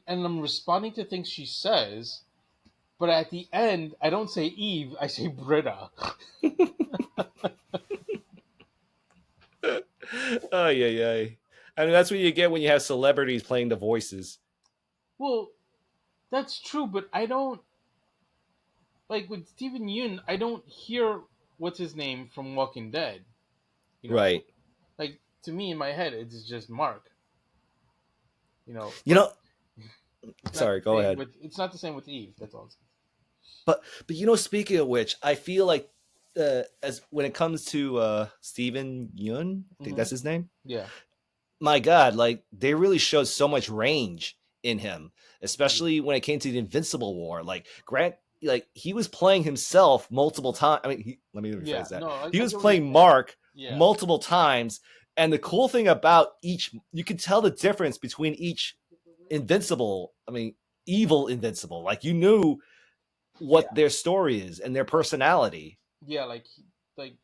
I'm responding to things she says, but at the end I don't say Eve, I say Britta. Oh yeah, yeah. I mean, that's what you get when you have celebrities playing the voices. Well, that's true, but I don't like with Steven Yeun. I don't hear what's his name from Walking Dead. You know, Right. like to me in my head, it's just Mark. You But know, sorry, go ahead. it's not the same with Eve. That's all. But speaking of which, I feel like as when it comes to Steven Yeun, I think Mm-hmm. that's his name. Yeah. My God, like they really showed so much range in him, Yeah. especially when it came to the Invincible War. Like Grant, like he was playing himself multiple times. I mean, let me Yeah. rephrase that. No, He I was get what you're playing saying. Mark Yeah. multiple times, and the cool thing about each, you can tell the difference between each Invincible. I mean, evil Invincible. Like you knew Yeah. what their story is and their personality. Yeah. Like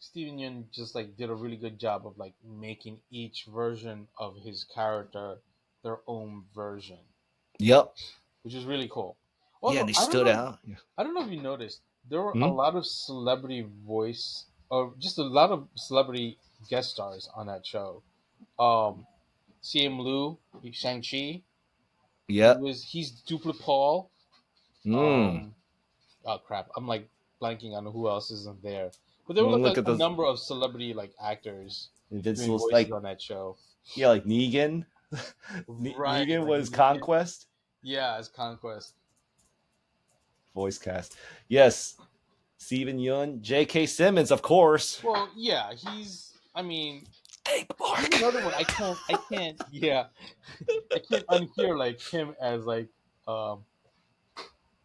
Steven Yeun just like did a really good job of like making each version of his character their own version, Yep. which is really cool. Yeah, and Also, they stood out. Yeah. I don't know if you noticed, there were a Hmm? lot of celebrity voice, or just a lot of celebrity guest stars on that show. Um, CM Liu, Shang Chi. Yep. He's Dupla Paul. Mm. Um, oh crap, I'm like blanking on who else isn't there. But there were like Look at a those number of celebrity like actors doing Invincibles. voices Like, on that show. yeah, like Negan. Right, Negan like was Negan. Conquest Yeah, as Conquest. voice cast. Yes, Steven Yeun, J.K. Simmons, of course. Well, yeah, he's. I mean, Hey, he's Mark. another one. I can't. Yeah, I can't unhear like him as like. Um,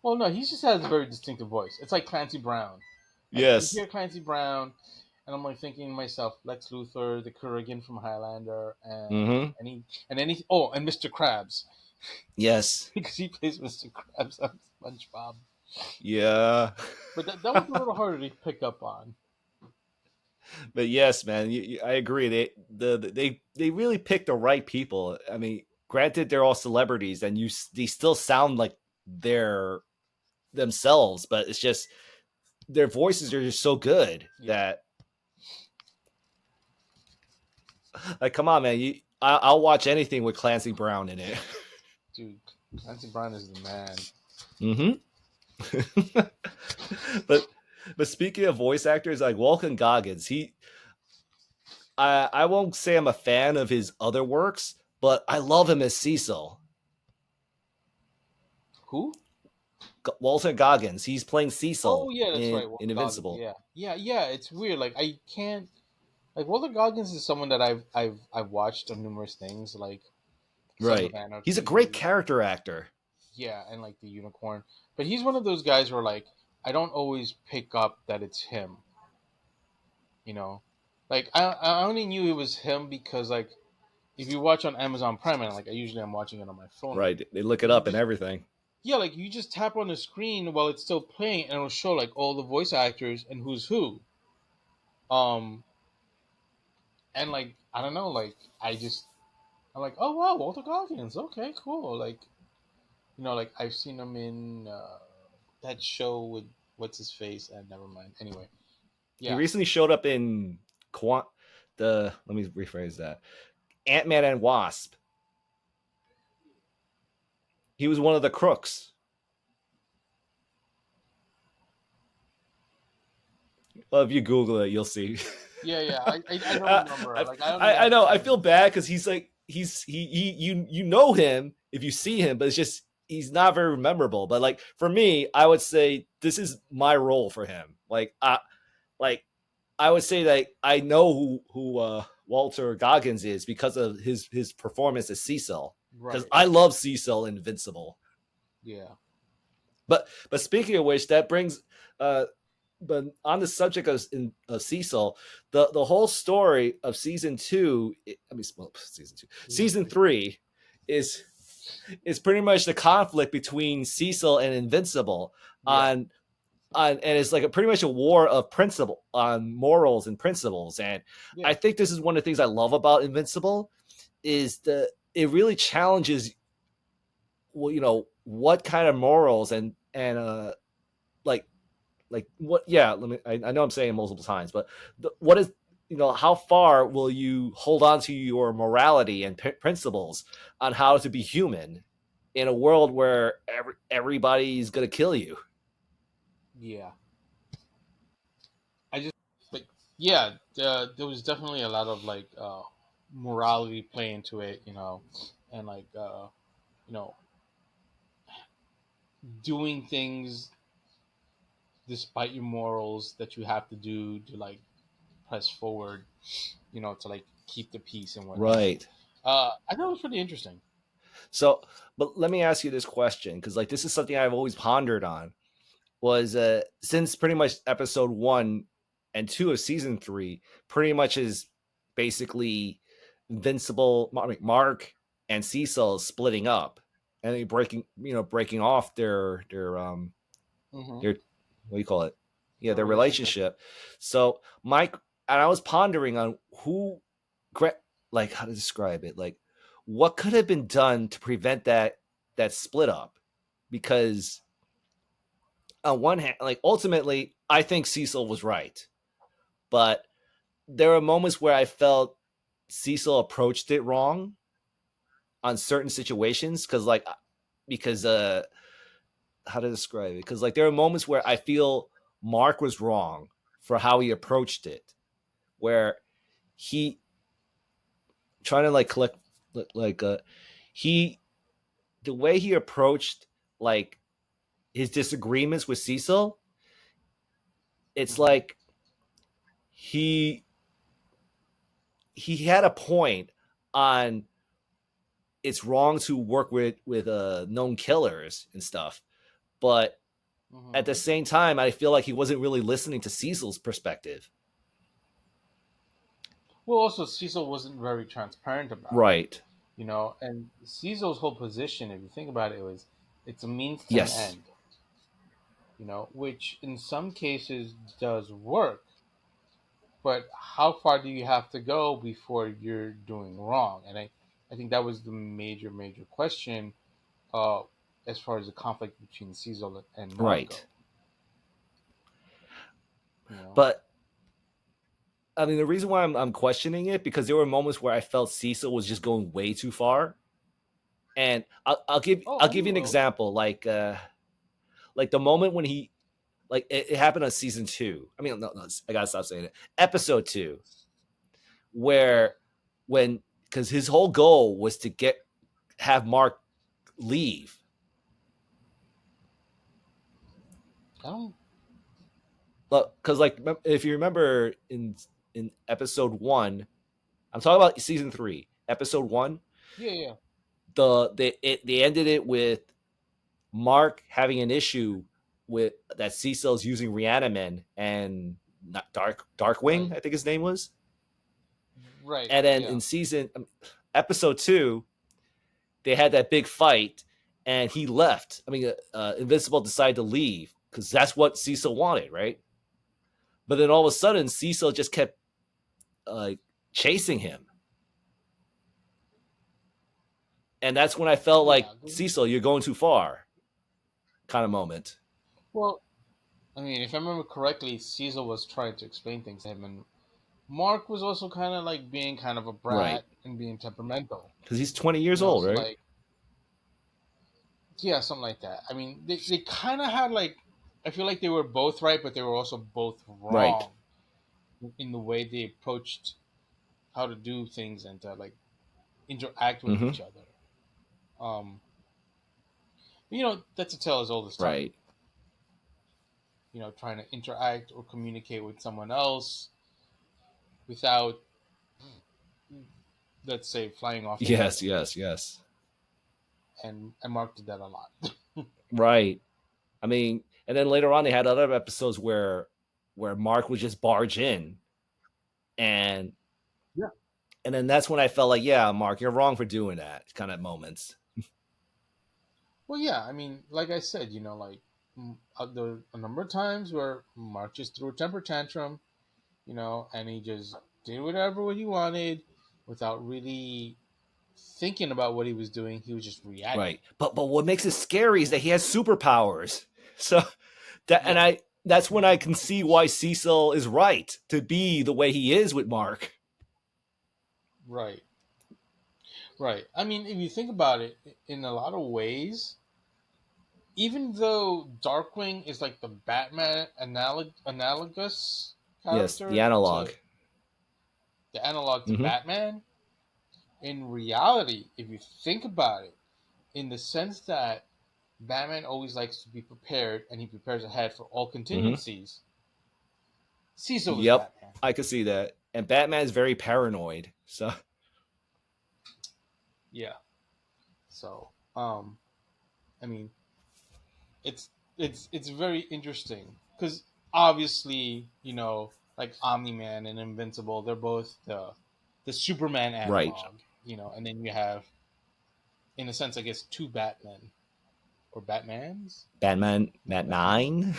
well, no, he just has a very distinctive voice. It's like Clancy Brown. Like I Yes. hear Clancy Brown, and I'm like thinking to myself, Lex Luthor, the Kurgan from Highlander, Mm-hmm. and Mr. Krabs Yes. because he plays Mr. Krabs on SpongeBob. Yeah. But that was a little harder to pick up on. But yes, man, I agree. They really picked the right people. I mean, granted, they're all celebrities, and they still sound like they're themselves, but it's just their voices are just so good Yeah, that, like, come on, man, I'll watch anything with Clancy Brown in it. dude, Clancy Brown is the man. Mm-hmm. but but speaking of voice actors, like Walton Goggins, I won't say I'm a fan of his other works, but I love him as Cecil. Who? Walton Goggins, he's playing Oh Cecil yeah, that's right. in Walter Goggins. Invincible. Yeah, yeah. It's weird. Like I can't. Like Walter Goggins is someone that I've watched on numerous things, like Sons of Right. He's a Anarchy. great character actor. Yeah, and like the Unicorn. But he's one of those guys where like I don't always pick up that it's him. You know, like I only knew it was him because like if you watch on Amazon Prime, and like I usually am watching it on my phone. Right. They look it You up and just everything. Yeah, like you just tap on the screen while it's still playing, and it'll show like all the voice actors and who's who. Um, and like I don't know, like I'm like, oh wow, Walter Goggins. Okay, cool. Like like I've seen him in that show with what's his face, and never mind. Anyway, He yeah. recently showed up in let me rephrase that. Ant-Man and Wasp. He was one of the crooks. Well, if you Google it, you'll see. Yeah. I don't uh, remember. Like I only I have know. I like feel bad because he's like you know him if you see him, but it's just he's not very memorable. But like for me, I would say this is my role for him. Like I would say that I know who Walter Goggins is because of his performance as Cecil. Because right. I love Cecil in Invincible. Yeah. But speaking of which, that brings but on the subject of Cecil, the whole story of season two, season three is pretty much the conflict between Cecil and Invincible Yeah. on and it's like pretty much a war of principle on morals and principles. And I Yeah, think this is one of the things I love about Invincible is the it really challenges, well, what kind of morals and like what, yeah, let me, I know I'm saying it multiple times, but what is, how far will you hold on to your morality and principles on how to be human in a world where everybody's gonna kill you. yeah. I just like yeah. There was definitely a lot of like morality play into it, and like you know doing things despite your morals that you have to do to like press forward, to like keep the peace and whatnot. Right. I thought it was pretty interesting. So, but let me ask you this question, because like this is something I've always pondered on. Was since pretty much episode 1 and 2 of season 3 pretty much is basically Invincible, Mark and Cecil splitting up and they breaking off Hmm. their, what do you call it? Yeah, The their relationship. relationship. So Mike and I was pondering on like how to describe it, like what could have been done to prevent that split up, because on one hand, like ultimately, I think Cecil was right, but there were moments where I felt Cecil approached it wrong on certain situations, because how to describe it? Because like there are moments where I feel Mark was wrong for how he approached it, where he trying to like collect like he the way he approached like his disagreements with Cecil, it's Hmm. like he he had a point on it's wrong to work with known killers and stuff, but at Hmm. the same time I feel like he wasn't really listening to Cecil's perspective. Well, also Cecil wasn't very transparent about it, Right. and Cecil's whole position, if you think about it, was it's a means to an Yes. end, which in some cases does work, but how far do you have to go before you're doing wrong? And I think that was the major question, uh, as far as the conflict between Cecil and Right. Marco. You know. But I mean, the reason why I'm questioning it, because there were moments where I felt Cecil was just going way too far, and Oh, I'll I give you knew an those. example, like the moment when he like it happened on season 2. I mean, no, I gotta stop saying it. Episode 2, Yeah. where when because his whole goal was to have Mark leave. I don't. Because like if you remember in episode 1, I'm talking about season 3, episode 1. Yeah, yeah. They ended it with Mark having an issue with that Cecil's using Reaniman and not Darkwing, Right. I think his name was. Right. And then Yeah. in episode 2, they had that big fight, and he left. I mean, Invincible decided to leave because that's what Cecil wanted, right? But then all of a sudden, Cecil just kept uh, chasing him, and that's when I felt like Yeah. Cecil, you're going too far, kind of moment. Well, I mean, if I remember correctly, Caesar was trying to explain things to him, and Mark was also kind of like being kind of a Right. brat and being temperamental. Because he's 20 years old, So right? like, yeah, something like that. I mean, they kind of had like, I feel like they were both right, but they were also both Right. wrong in the way they approached how to do things and to like interact with Mm-hmm. each other. Um, that's a tale as old as time. Right. Trying to interact or communicate with someone else without, let's say, flying off the Yes, handle. yes, yes. And Mark did that a lot. Right. I mean, and then later on they had other episodes where Mark would just barge in, and Yeah. and then that's when I felt like, yeah, Mark, you're wrong for doing that kind of moments. Well, yeah. I mean, like I said, like a number of times where Mark just threw a temper tantrum, and he just did whatever he wanted without really thinking about what he was doing. He was just reacting. Right. But what makes it scary is that he has superpowers. So Yeah, that's when I can see why Cecil is right to be the way he is with Mark. right, right. I mean, if you think about it, in a lot of ways, even though Darkwing is like the Batman analogous Yes, the character analog. to the analog to Mm-hmm. Batman, in reality, if you think about it, in the sense that Batman always likes to be prepared and he prepares ahead for all Mm-hmm. contingencies, Cecil is Yep, Batman. I could see that. And Batman is very paranoid. So Yeah. So, I mean, it's very interesting because obviously, like Omni Man and Invincible, they're both the Superman right. analog, and then you have, in a sense, I guess, two Batmen or Batmans. Batman Yeah, Matt Batman. 9.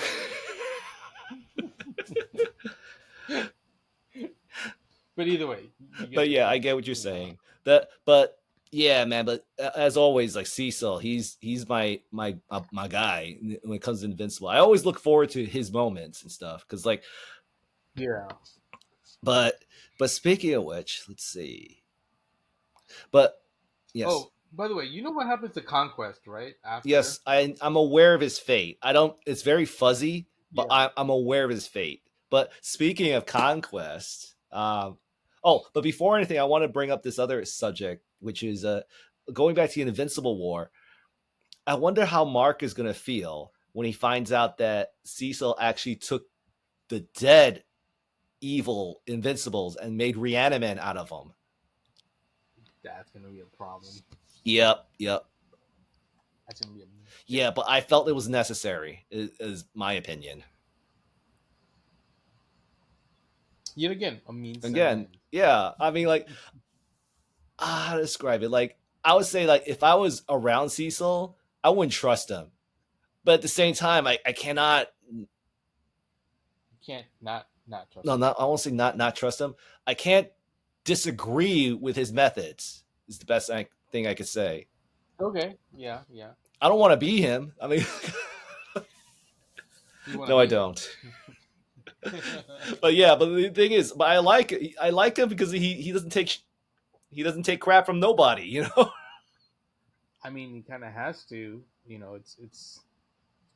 But either way, you get But the yeah, I point. get what you're saying. But yeah, man. But as always, like Cecil, he's my guy when it comes to Invincible. I always look forward to his moments and stuff because like, Yeah. but but speaking of which, let's see. But yes, Oh, by the way, you know what happens to Conquest, right? yes, After. I'm aware of his fate. I don't. It's very fuzzy, but Yeah. I'm aware of his fate. But speaking of conquest, oh, but before anything, I want to bring up this other subject, which is going back to the Invincible War. I wonder how Mark is going to feel when he finds out that Cecil actually took the dead evil Invincibles and made Reaniman out of them. That's gonna be a problem. Yep. That's gonna be a big Yeah, but I problem. felt it was necessary, is my opinion. Yet again, a means to an Again, end. yeah. I mean, like, how to describe it? Like, I would say, like, if I was around Cecil, I wouldn't trust him. But at the same time, I cannot. You can't not trust No, him. not. I won't say not trust him. I can't disagree with his methods. Is the best thing I could say. Okay. Yeah. Yeah. I don't want to be him. I mean, You want to no, I be him. don't. But yeah, but the thing is, but I like him because he doesn't take crap from nobody. You know. I mean, he kind of has to. It's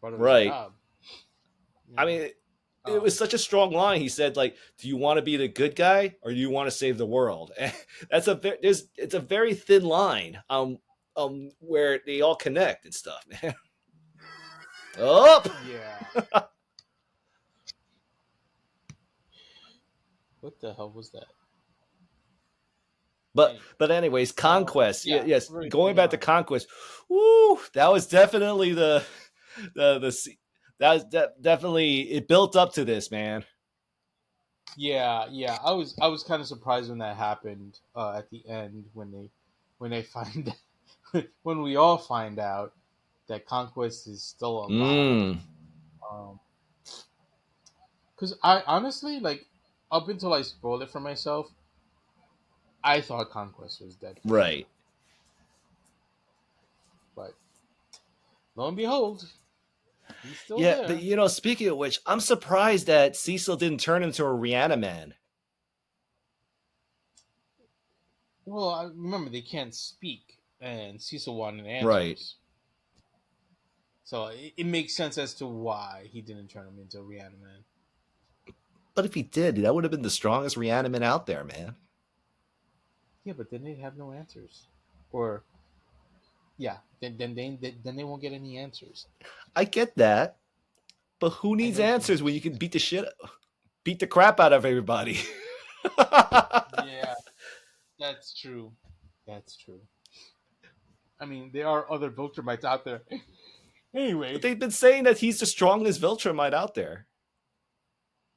part of his Right. job. You I know. mean, it was Um. such a strong line. He said, like, "Do you want to be the good guy or do you want to save the world?" And that's it's a very thin line. Where they all connect and stuff, man. Up. Yeah. What the hell was that? Anyway. But anyways, conquest. Yeah. Yes, Very going thin back to line. conquest. Woo, that was definitely the that was definitely it built up to this, man. Yeah. Yeah. I was kind of surprised when that happened at the end when they find when we all find out that Conquest is still alive. Mm, Um, Because I honestly, like, up until I spoiled it for myself, I thought Conquest was dead for real. right. But lo and behold, he's still Yeah, but there. speaking of which, I'm surprised that Cecil didn't turn into a Reaniman. Well, I remember they can't speak, and Cecil wanted Right. answers. So it makes sense as to why he didn't turn him into a Reaniman. But if he did, that would have been the strongest Reaniman out there, man. Yeah, but then they have no answers. Or, yeah, then they won't get any answers. I get that, but who I needs don't get answers when you can beat the crap out of everybody? Yeah, that's true. That's true. I mean, there are other Viltrumites out there. But Anyway, they've been saying that he's the strongest Viltrumite out there.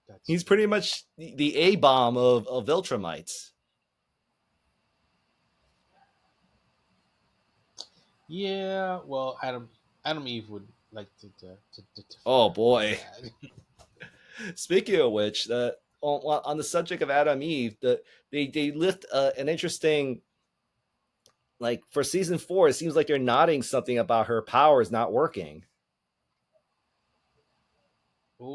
that's He's true. pretty much the A bomb of Viltrumites. Yeah, well, Adam Eve would like to Oh find boy. that. Speaking of which, on the subject of Adam Eve, they lift an interesting, like, for season 4. It seems like they're nodding something about her powers not working.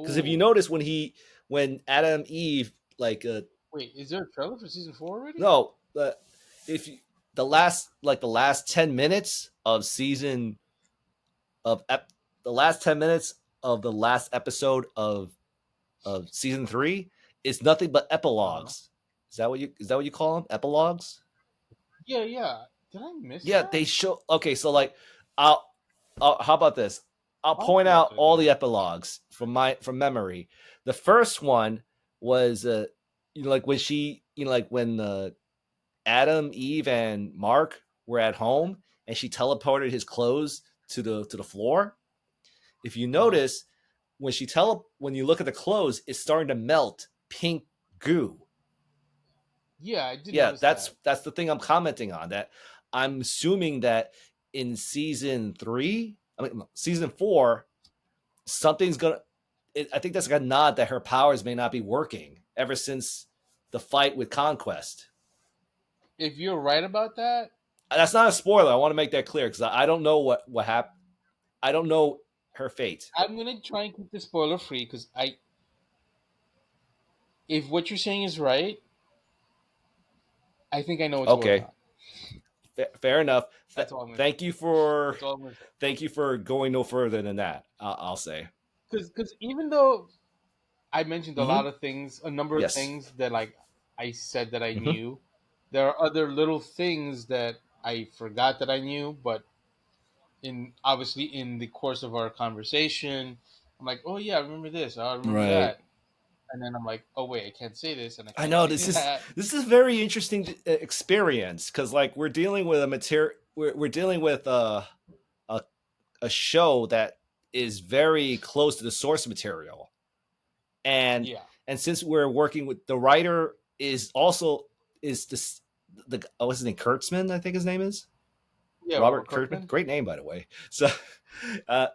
Because if you Ooh, notice when Adam Eve, like, wait, is there a trailer for season 4 already? no, if you, the last 10 minutes of season of ep, the last 10 minutes of the last episode of season 3 is nothing but Uh huh. epilogues. Is that what you call them? Epilogues? Yeah, yeah. Did I miss Yeah, that? they show. Okay, so like, I'll, how about this? I'll I'll have point to watch out it all again. the epilogues from memory. The first one was, like when like when Adam, Eve, and Mark were at home, and she teleported his clothes to the floor. If you Uh huh. notice, when you look at the clothes, it's starting to melt pink goo. Yeah, I did Yeah, notice that. that's the thing I'm commenting on. That I'm assuming that in season 4, something's gonna. I think that's like a nod that her powers may not be working ever since the fight with Conquest. If you're right about that, That's not a spoiler. I want to make that clear because I don't know what happened. I don't know her fate. I'm gonna try and keep this spoiler free because if what you're saying is right, I think I know what's going Okay, on. fair enough. That's all I'm gonna say. Thank you for That's all I'm gonna say. going no further than that. I'll say. Because even though I mentioned a Mm-hmm. lot of things, a number of Yes. things that like I said that I Mm-hmm. knew, there are other little things that I forgot that I knew, but in obviously in the course of our conversation, I'm like, oh yeah, I remember this, I remember Right. that, and then I'm like, oh wait, I can't say this and I I can't know say that. this is a very interesting experience because, like, we're dealing with a material. We're dealing with a a show that is very close to the source material, and Yeah, since we're working with the writer is also is this the what's his name, Kurtzman, I think his name is yeah, Robert Robert Kurtzman. Kirkman. Great name, by the way. So uh,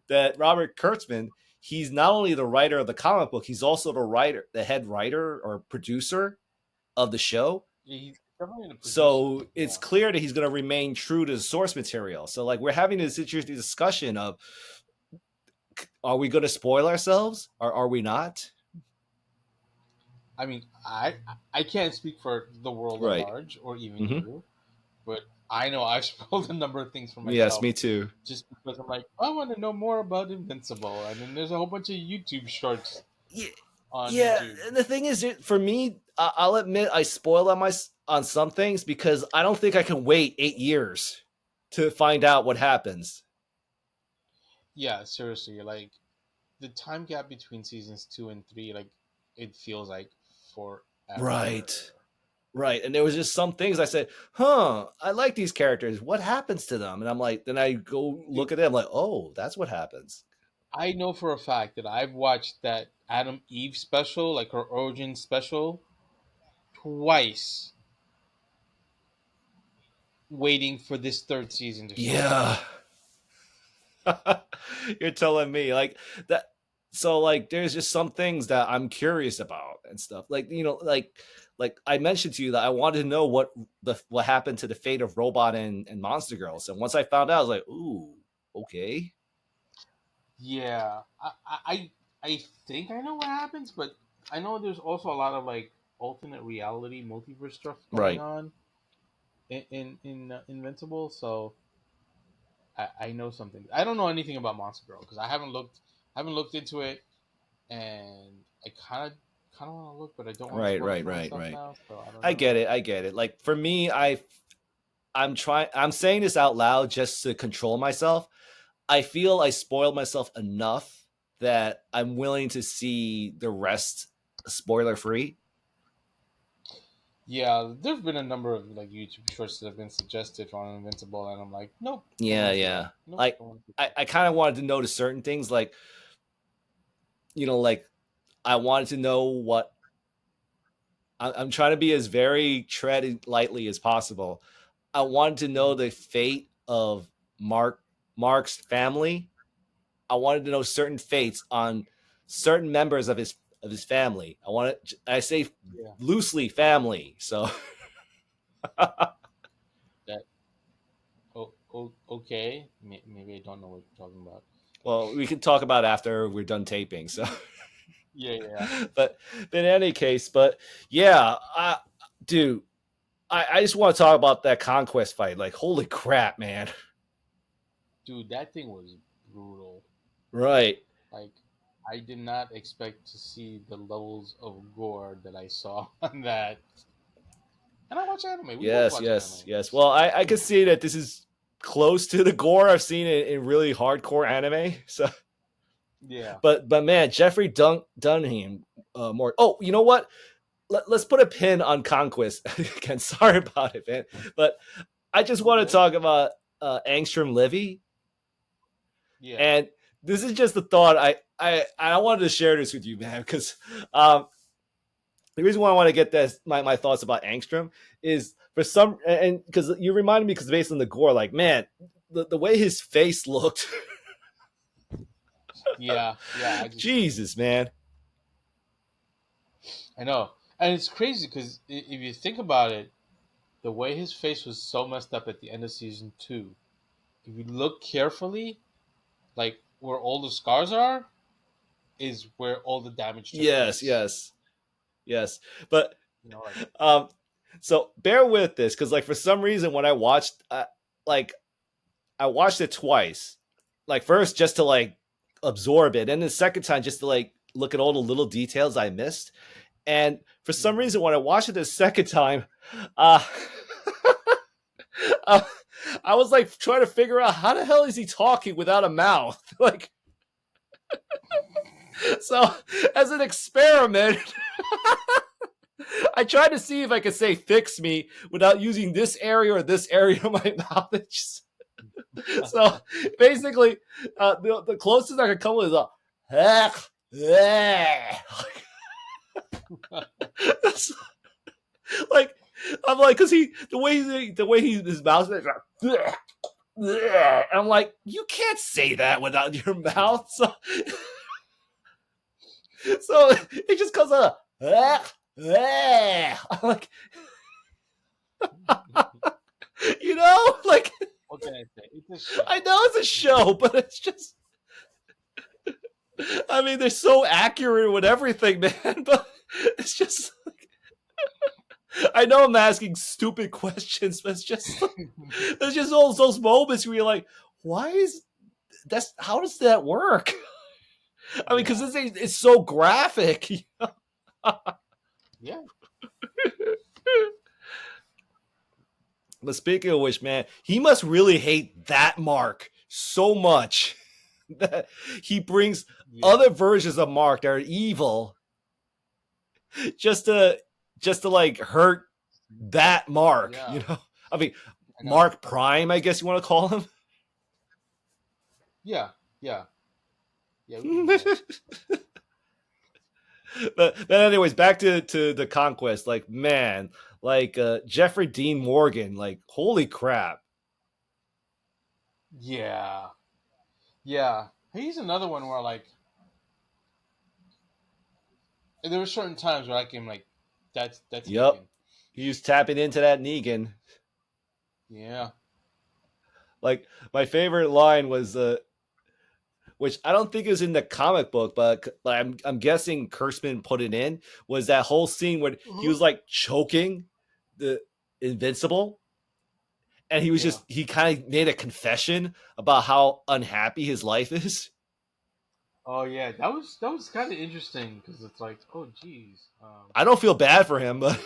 that Robert Kurtzman, he's not only the writer of the comic book, he's also the head writer or producer of the show. Yeah, he's definitely a producer. So it's Yeah, clear that he's going to remain true to the source material. So, like, we're having this interesting discussion of, are we going to spoil ourselves or are we not? I mean, I can't speak for the world at Right. large or even Mm-hmm. you, but I know I've spoiled a number of things for Yes, myself me too. just because I'm like, I want to know more about Invincible, and then there's a whole bunch of YouTube shorts Yeah, on yeah. YouTube. And the thing is, for me, I'll admit I spoil on some things because I don't think I can wait 8 years to find out what happens. Yeah, seriously, like the time gap between seasons 2 and 3, like it feels like forever. Right. Right. And there was just some things I said, huh, I like these characters. What happens to them? And I'm like, then I go Dude, look at them like, oh, that's what happens. I know for a fact that I've watched that Adam Eve special, like her origin special, twice, waiting for this third season to show up. Yeah. You're telling me like that. So, like, there's just some things that I'm curious about and stuff. Like, like I mentioned to you that I wanted to know what happened to the fate of Robot and Monster Girls. And once I found out, I was like, ooh, okay. Yeah, I think I know what happens, but I know there's also a lot of like alternate reality, multiverse stuff going Right. on in Invincible. So I know something. I don't know anything about Monster Girl because I haven't looked into it, and I kind of want to look, but I don't want to Right, spoil it right, for right, myself right. now. So I don't I know. get it. I get it. Like, for me, I'm saying this out loud just to control myself. I feel I spoiled myself enough that I'm willing to see the rest spoiler free. Yeah, there've been a number of like YouTube shorts that have been suggested on Invincible, and I'm like, nope, don't Yeah, want to see yeah. that. Nope, Like, don't want to see I that. kind of wanted to notice certain things, like, like, I wanted to know what I'm trying to be as very tread lightly as possible. I wanted to know Mhm. the fate of Mark's family. I wanted to know certain fates on certain members of his family. I say Yeah. loosely family. So That. Okay. Maybe I don't know what you're talking about. well, we can talk about after we're done taping. So Yeah. Yeah. but in any case, but yeah, dude, I just want to talk about that Conquest fight. Like, holy crap, man. Dude, that thing was brutal. Right. Like, I did not expect to see the levels of gore that I saw on that. And I watch anime. We both Yes, watch anime. yes, yes. Well, I can see that this is close to the gore I've seen in really hardcore anime. So, Yeah. but man, Jeffrey Dunham, more. Oh, you know what? Let's put a pin on Conquest again. Sorry about it, man. But I just want to Okay. talk about Angstrom Livy, Yeah. and this is just a thought. I wanted to share this with you, man, because the reason why I want to get this my thoughts about Angstrom is for some, and because you reminded me, because based on the gore, like, man, the way his face looked, Yeah. Yeah. Jesus, man. I know. And it's crazy because if you think about it, the way his face was so messed up at the end of season 2, if you look carefully, like where all the scars are, is where all the damage took Yes, place. yes, yes. But Like, um, so bear with this, because like for some reason when I watched, like I watched it twice, like first just to like absorb it, and the second time just to like look at all the little details I missed. And for some mhm. reason, when I watched it the second time, uh, uh, I was like trying to figure out how the hell is he talking without a mouth? Like, so as an experiment, I tried to see if I could say "fix me" without using this area or this area of my mouth. So basically, the closest I could come with is a heck. Like, I'm like, because the way he his mouth is like, I'm like, you can't say that without your mouth. So, so it just comes out of, I'm like, like, What can I say? It's a show. I know it's a show, but it's just, I mean, they're so accurate with everything, man. But it's just, I know I'm asking stupid questions, but it's just, there's just all those moments where you're like, why is that's how does that work? I mean, because Yeah. it's so graphic. Yeah. But speaking of which, man, he must really hate that Mark so much that he brings Yeah. other versions of Mark that are evil just to like hurt that Mark. Yeah. I mean, I know. Mark Prime, I guess you want to call him. Yeah. Yeah. Yeah. We can do that. But anyways, back to the Conquest. Like, man, like Jeffrey Dean Morgan, like, holy crap. Yeah. Yeah. He's another one where like there were certain times where I came like, that's Yep. Negan. He was tapping into that Negan. Yeah. Like, my favorite line was which I don't think is in the comic book, but I'm guessing Kurtzman put it in, was that whole scene where he Uh-huh. was like choking the Invincible, and Yeah. he kind of made a confession about how unhappy his life is. Oh yeah, that was kind of interesting because it's like, oh geez, I don't feel bad for him, but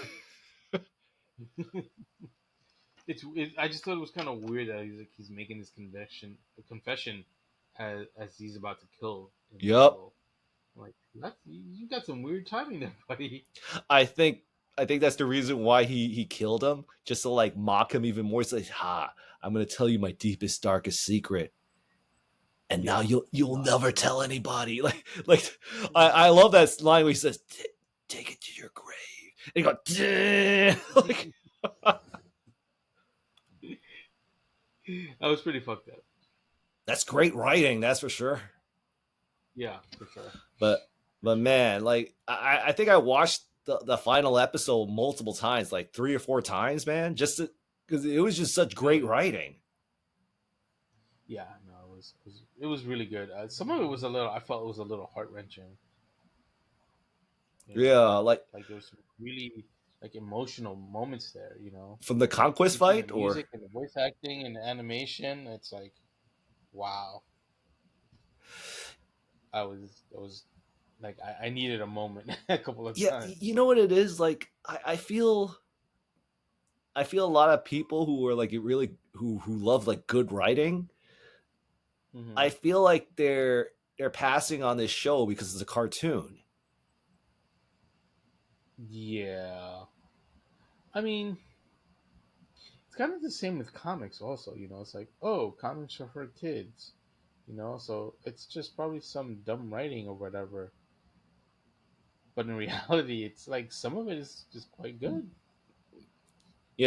I just thought it was kind of weird that he's making this confession as he's about to kill yep. Invincible. I'm like, you got some weird timing there, buddy. I think that's the reason why he killed him, just to like mock him even more. He's like, I'm gonna tell you my deepest, darkest secret, and now Yeah. you'll No, never absolutely. tell anybody. Like I love that line where he says, "Take it to your grave," and you go, like, That was pretty fucked up. that's great writing, that's for sure. Yeah, for sure. But but man, like I think I watched the final episode multiple times, like 3 or 4 times, man, just because it was just such great Really? writing. Yeah, no, it was really good. Some of it was a little. I felt it was a little heart wrenching. Yeah, like Like there was some really like emotional moments there. from the Conquest Between the fight, or music and the voice acting and the animation, it's like, wow. I was like, I needed a moment a couple of yeah, times. you know what it is. Like I feel a lot of people who are like really who love like good writing. Hmm. I feel like they're passing on this show because it's a cartoon. Yeah, I mean, it's kind of the same with comics. Also, it's like, oh, comics are for kids. So it's just probably some dumb writing or whatever. But in reality, it's like some of it is just quite good.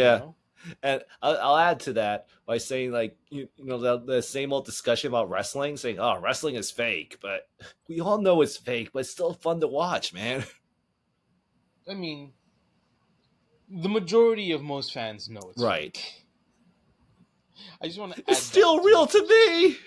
You Yeah, know? and I'll add to that by saying like the same old discussion about wrestling, saying oh wrestling is fake, but we all know it's fake, but it's still fun to watch, man. I mean, the majority of most fans know it's Right? fake. I just want to It's add that still to the real to equation. me.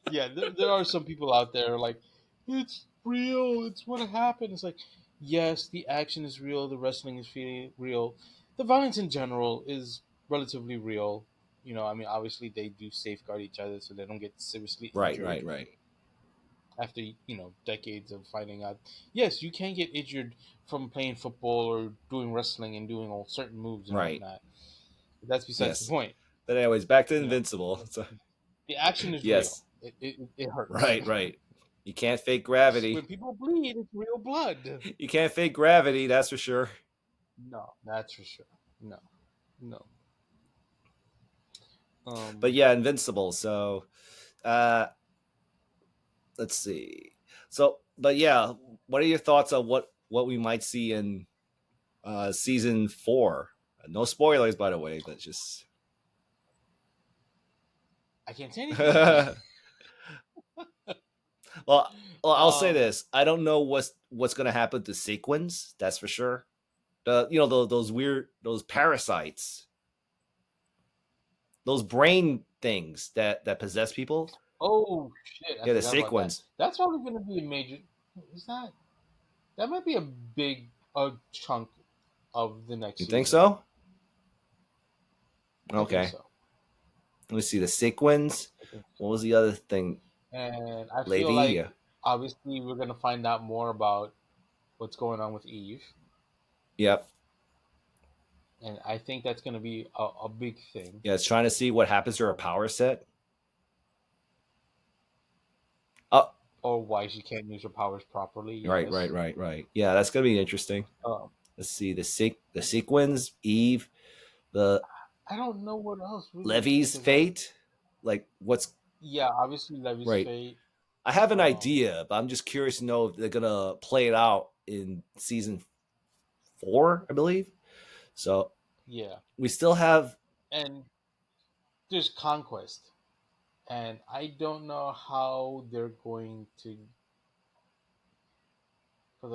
Yeah, there are some people out there like, it's real. It's what happened. It's like, yes, the action is real. The wrestling is feeling real. The violence in general is relatively real. I mean, obviously they do safeguard each other so they don't get seriously Right, right, injured right, after decades of finding out. Yes, you can get injured from playing football or doing wrestling and doing all certain moves and right. whatnot. But that's besides the Yes. point. But anyways, back to You know, Invincible. So the action is real. yes, It hurts. right, right. You can't fake gravity. When people bleed, it's real blood. You can't fake gravity, that's for sure. No, that's for sure. No, no. But Um, yeah, Invincible. So uh let's see. So but yeah, what are your thoughts on what we might see in season 4? No spoilers by the way, but just I can't say anything. well, I'll say um, this. I don't know what's going to happen to sequins, that's for sure. Those weird those parasites, those brain things that possess people. oh shit, I Yeah, the forgot about that. sequins. That's probably going to be a major. Is that might be a big chunk of the next You think season? so? I think Okay. so. Let me see the sequins. I think What so. was the other thing? And I feel Levy. like obviously we're gonna find out more about what's going on with Eve, Yep. and I think that's gonna be a big thing. Yeah, it's trying to see what happens to her Um, power set. Oh, or why she can't use her powers properly. right, right, Yes. right, right. Yeah, that's gonna be interesting. Um, Let's see the sequins, Eve, the I don't know what else really Levy's because I fate. Like what's yeah, obviously Levy's right. fate. I have an Um, idea, but I'm just curious to know if they're gonna play it out in season 4, I believe. So yeah, we still have and there's Conquest, and I don't know how they're going to, for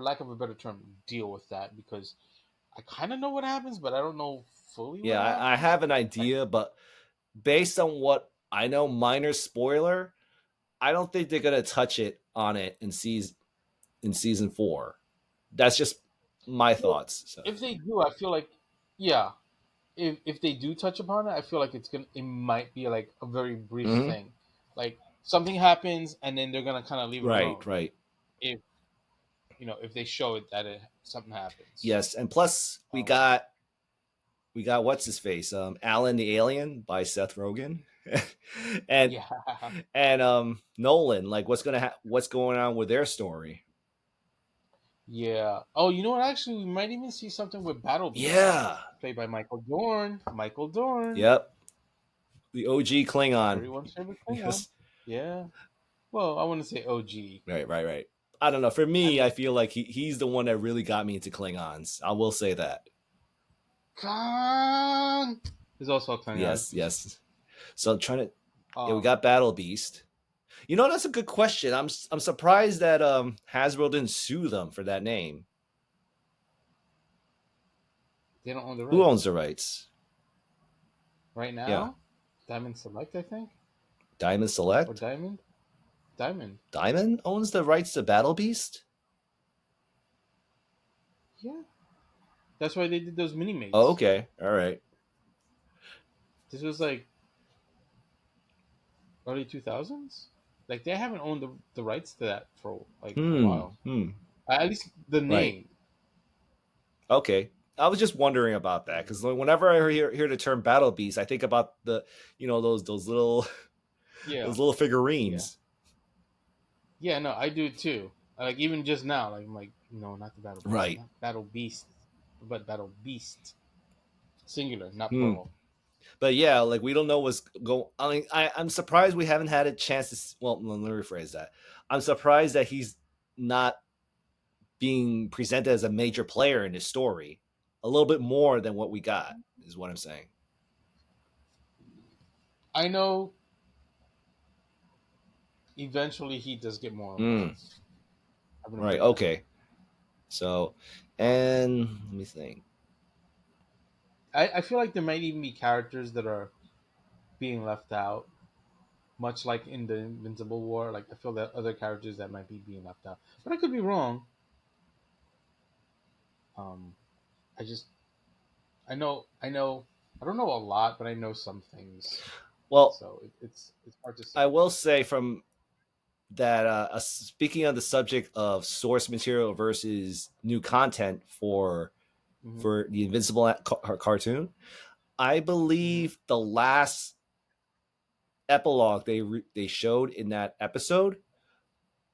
lack of a better term, deal with that because I kind of know what happens, but I don't know fully what yeah, I happens. have an Like, idea, but based on what I know, minor spoiler, I don't think they're gonna touch it on it in season 4. That's just my well, thoughts. So if they do, I feel like, yeah, if they do touch upon it, I feel like it might be like a very brief mhm. thing, like something happens and then they're gonna kind of leave it Right, alone. right. If if they show it that something happens. Yes, and plus Um, we got what's his face, Alan the Alien by Seth Rogen, and yeah, Nolan. Like, what's going on with their story? yeah. Oh, you know what? Actually, we might even see something with Battle Beast, Yeah, played by Michael Dorn. Michael Dorn, yep, the OG Klingon. everyone's favorite Klingon. Yes, Yeah. Well, I wouldn't say OG. right, right, right. I don't know. For I me, I mean, feel like he's the one that really got me into Klingons. I will say that. Khan is also a Klingon. Yes, yes. So I'm trying to. Yeah, we Um, got Battle Beast. You know, that's a good question. I'm surprised that Hasbro didn't sue them for that name. They don't own the Who owns rights the rights? right Yeah, now. Diamond Select, I think, Diamond or Select. Diamond. Diamond owns the rights to Battle Beast. Yeah, that's why they did those mini Oh, mates. okay, all right. This was like early 2000s. Like they haven't owned the rights to that for like a while. Hmm. At least the Right. name. Okay. I was just wondering about that because whenever I hear the term Battle Beast, I think about the those little Yeah, those little yeah, figurines. yeah. No, I do too. Like even just now, like I'm like, no, not the Right. not Battle Beast, but Battle Beast, singular, not Hmm. plural. But yeah, like we don't know what's go. I mean, I'm surprised we haven't had a chance to. Well, let me rephrase that. I'm surprised that he's not being presented as a major player in this story. A little bit more than what we got is what I'm saying. I know eventually he does get more Hmm. involved. I'm gonna Right. believe that. Okay. So, and let me think. I feel like there might even be characters that are being left out, much like in the Invincible War. Like I feel that other characters that might be being left out, but I could be wrong. Um, I just I know I don't know a lot, but I know some things, Well, so it's hard to say. I will say from that speaking on the subject of source material versus new content Hmm. for the Invincible cartoon, I Hmm. believe the last epilogue they showed in that episode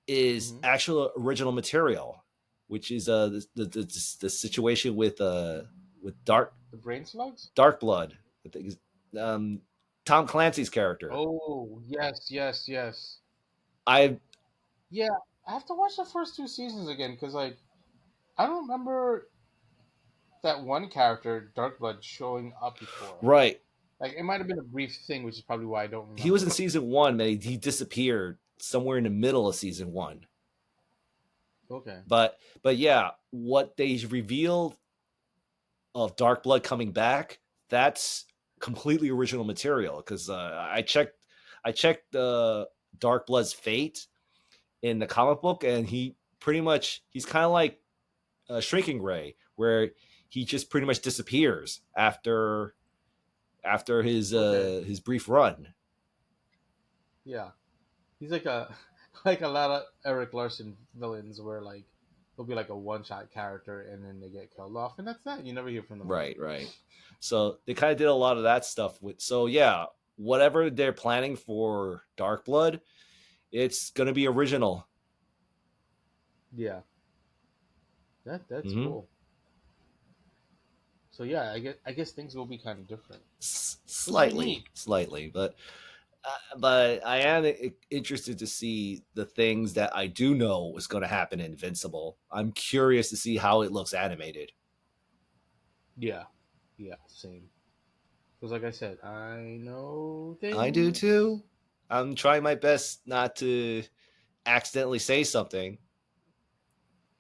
is Hmm. actual original material, which is the situation with The brain slugs. Dark Blood, I think um, Tom Clancy's character. Oh yes, yes, yes. I Yeah, I have to watch the first two seasons again because like I don't remember that one character, Darkblood, showing up before. right. Like it might have been a brief thing, which is probably why I don't He was in remember. season one, man. He disappeared somewhere in the middle of season one. Okay. But yeah, what they revealed of Dark Blood coming back, that's completely original material. Because I checked Dark Blood's fate in the comic book, and he's kind of like Shrinking Ray, where he just pretty much disappears after Okay. his brief run. Yeah. He's like a like a lot of Eric Larson villains where like he'll be like a one shot character and then they get killed off and that's that. You never hear from them again. Right, right. So they kind of did a lot of that stuff with. So yeah, whatever they're planning for Dark Blood, it's gonna be original. Yeah. That's Hmm. cool. So yeah, I guess things will be kind of different, which is Slightly, neat. slightly, but I am interested to see the things that I do know is going to happen in Invincible. I'm curious to see how it looks animated. Yeah. Yeah, same. Because like I said, I know I do too. things. I'm trying my best not to accidentally say something.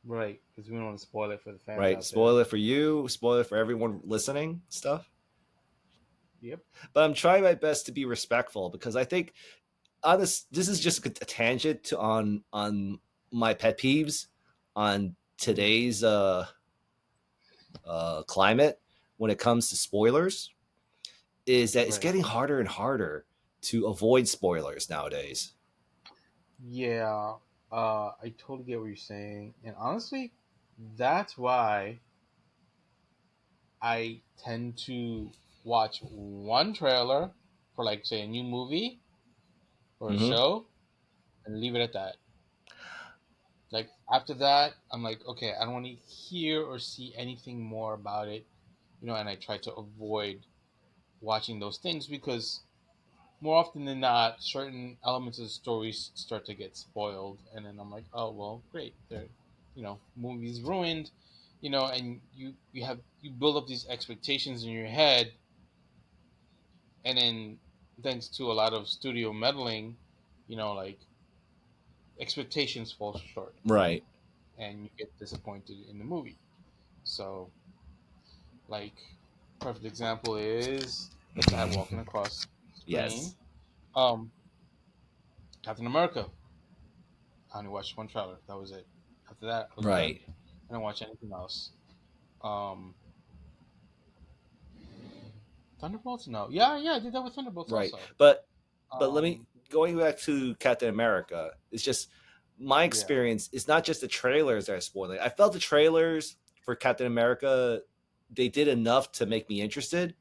Right, because we don't want to spoil it for the fans Right? out there. Spoil it for you, spoil it for everyone listening, stuff. Yep. But I'm trying my best to be respectful because I think on this is just a tangent on my pet peeves on Hmm. today's climate when it comes to spoilers is that it's Right. getting harder and harder to avoid spoilers nowadays. Yeah. I totally get what you're saying, and honestly, that's why I tend to watch one trailer for like say a new movie or a Hmm. show and leave it at that. Like after that, I'm like, okay, I don't want to hear or see anything more about it, and I try to avoid watching those things because more often than not, certain elements of the stories start to get spoiled, and then I'm like, oh well, great, they're, movies ruined, and you build up these expectations in your head, and then thanks to a lot of studio meddling, like. expectations fall short, Right. and you get disappointed in the movie. So, like, perfect example is the cat walking across screen. Yes. Um, Captain America. I only watched one trailer. That was it. After that, I was done. Right. I didn't watch anything else. Um, Thunderbolts? No. Yeah, yeah, I did that with Thunderbolts Right. also. But let me Um, going back to Captain America. It's just my yeah, experience. It's not just the trailers that are spoiling. I felt the trailers for Captain America, they did enough to make me interested.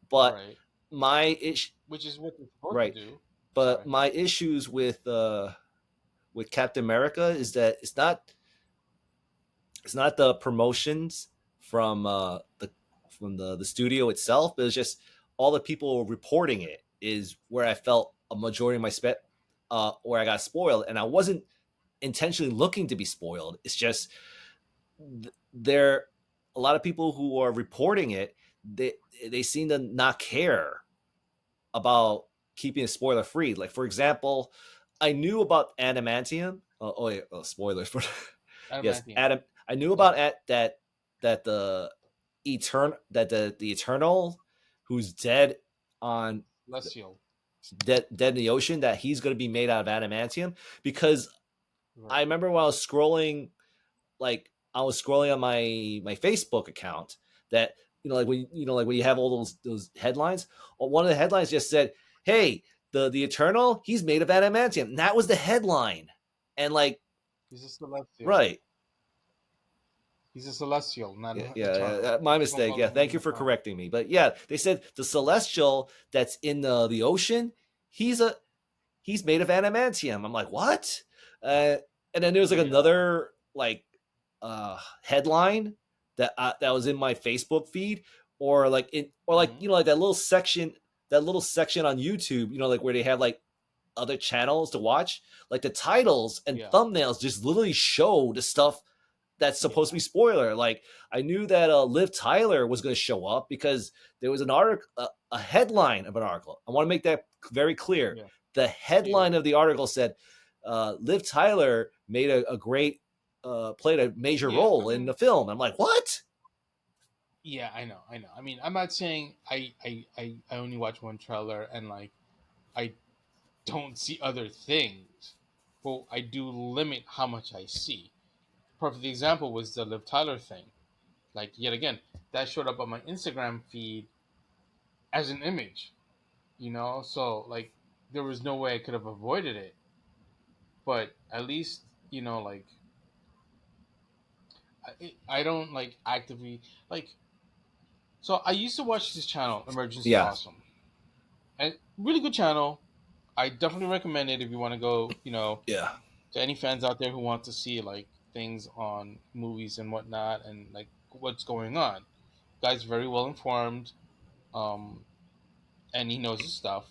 But right. my ish Which is what they're supposed to right. do. But Sorry. my issues with Captain America is that it's not the promotions from the studio itself, but it's just all the people reporting it is where I felt a majority of my where I got spoiled, and I wasn't intentionally looking to be spoiled. It's just there a lot of people who are reporting it, they seem to not care about keeping it spoiler free. Like for example, I knew about adamantium. Oh yeah, spoilers for yes, Adamantium. Adam. I knew Yeah. about that the eternal who's dead on Celestial. dead in the ocean, that he's going to be made out of adamantium, because I Right. remember when I was scrolling on my Facebook account, that like when you have all those headlines, one of the headlines just said, "Hey, the Eternal, he's made of adamantium." And that was the headline, and like He's a celestial. right, He's a celestial, not yeah, an yeah, eternal. my Don't mistake. call Yeah, him thank an you for eternal. correcting me. But yeah, they said the celestial that's in the ocean, he's a he's made of adamantium. I'm like, what? Uh, and then there's like Yeah. another headline that was in my Facebook feed, or like Hmm. like that little section on YouTube, like where they have like other channels to watch. Like the titles and Yeah. thumbnails just literally show the stuff that's supposed to Yeah. be spoiler. Like I knew that Liv Tyler was going to show up because there was an article, a headline of an article. I want to make that very clear. Yeah. The Yeah. headline of the article said, Liv Tyler made a great played a major Yeah. I role in mean, the film. I'm like, what? yeah, I know. I know. I mean, I'm not saying I only watch one trailer and like I don't see other things. But I do limit how much I see. Perfect example was the Liv Tyler thing. Like yet again, that showed up on my Instagram feed as an image. So like there was no way I could have avoided it. But at least like I don't like actively like. So I used to watch this channel, Emergency Yeah, Awesome, and really good channel. I definitely recommend it if you want to go. yeah, To any fans out there who want to see like things on movies and whatnot, and like what's going on. Guy's very well informed, um, and he knows his stuff.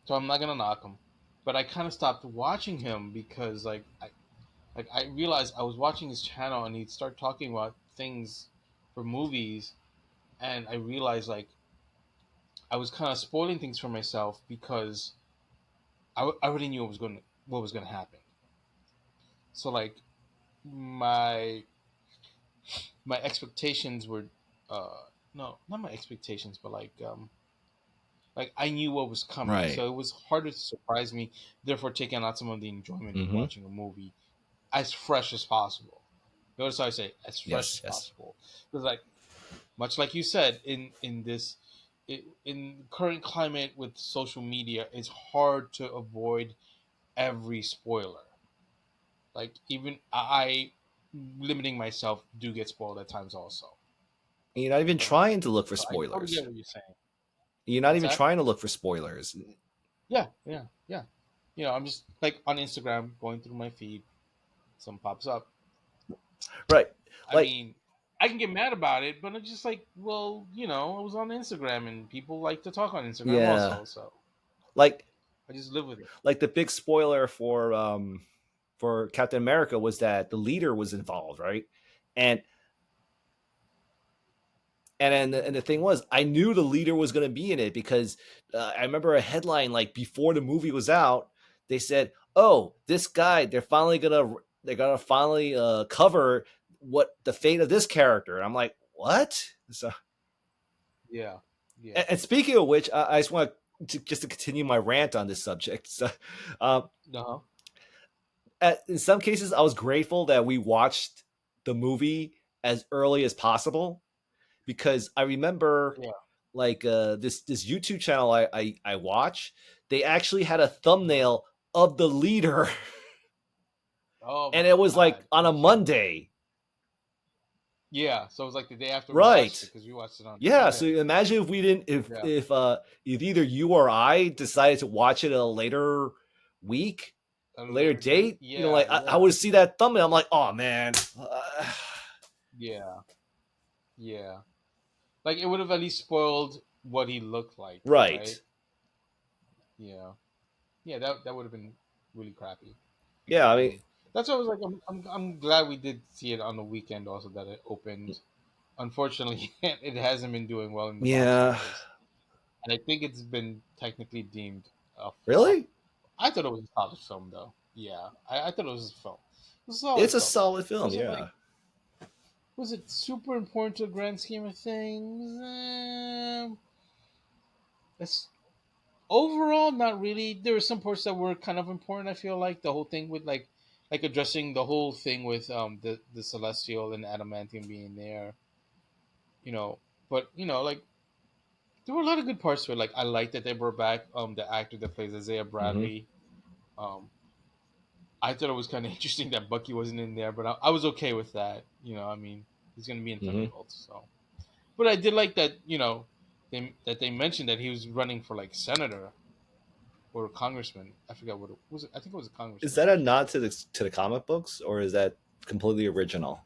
So I'm not gonna knock him, but I kind of stopped watching him because I realized I was watching his channel and he'd start talking about things for movies, and I realized like I was kind of spoiling things for myself because I already knew what was gonna happen. So like my my expectations were no, not my expectations, but like I knew what was coming, right. so it was harder to surprise me, therefore taking out some of the enjoyment of Mm-hmm. watching a movie as fresh as possible. Notice how I say as fresh as Yes, yes. possible, because like much like you said, in this in current climate with social media, it's hard to avoid every spoiler. Like even I limiting myself do get spoiled at times also. And you're not even So trying to look for so I totally spoilers. get what you're saying. You're not What's even that? trying to look for spoilers. Yeah, yeah, yeah. I'm just like on Instagram going through my feed, some pops up. Right. I Like, mean, I can get mad about it, but it's just like, well, I was on Instagram and people like to talk on Instagram yeah. also, so Like I just live with it. the big spoiler for Captain America was that the leader was involved, right? And and the thing was, I knew the leader was going to be in it because I remember a headline like before the movie was out. They said, oh, this guy, they're gonna finally cover what the fate of this character. And I'm like, what? So, Yeah, yeah. and speaking of which, I just want to continue my rant on this subject. So, um, Uh-huh. in some cases, I was grateful that we watched the movie as early as possible because I remember Yeah. like this YouTube channel I watch, they actually had a Uh-huh. thumbnail of the leader, Oh and my it was like God. on a Okay. Monday, Yeah. So it was like the day after we watched right? it because we watched it on Yeah. So Sunday. imagine if we didn't, Yeah. if either you or I decided to watch it at a later week, At a later later date. date, Yeah. like I Yeah. would see that thumbnail. I'm like, oh man, Yeah. Yeah. Like it would have at least spoiled what he looked like, right? right? Yeah. Yeah. That would have been really crappy. Yeah. I mean, That's why I was like, I'm glad we did see it on the weekend. Also, that it opened. Unfortunately, it hasn't been doing well in the box yeah. office, and I think it's been technically deemed a flop. Really, I thought it was a solid film, though. Yeah, I thought it was a film. It was a solid it's a film. solid film. Was it like Yeah. was it super important to the grand scheme of things? It's overall not really. There were some parts that were kind of important. I feel like the whole thing with like addressing the whole thing with the celestial and adamantium being there, you know. But like there were a lot of good parts to it. Like I like that they brought back the actor that plays Isaiah Mm-hmm. Bradley. Um, I thought it was kind of interesting that Bucky wasn't in there, but I was okay with that. I mean, he's gonna be in Mm-hmm. Thunderbolts, so. But I did like that. They mentioned that he was running for like senator or a congressman. I forgot what it was. I think it was a Is congressman. that a nod to the comic books, or is that completely original?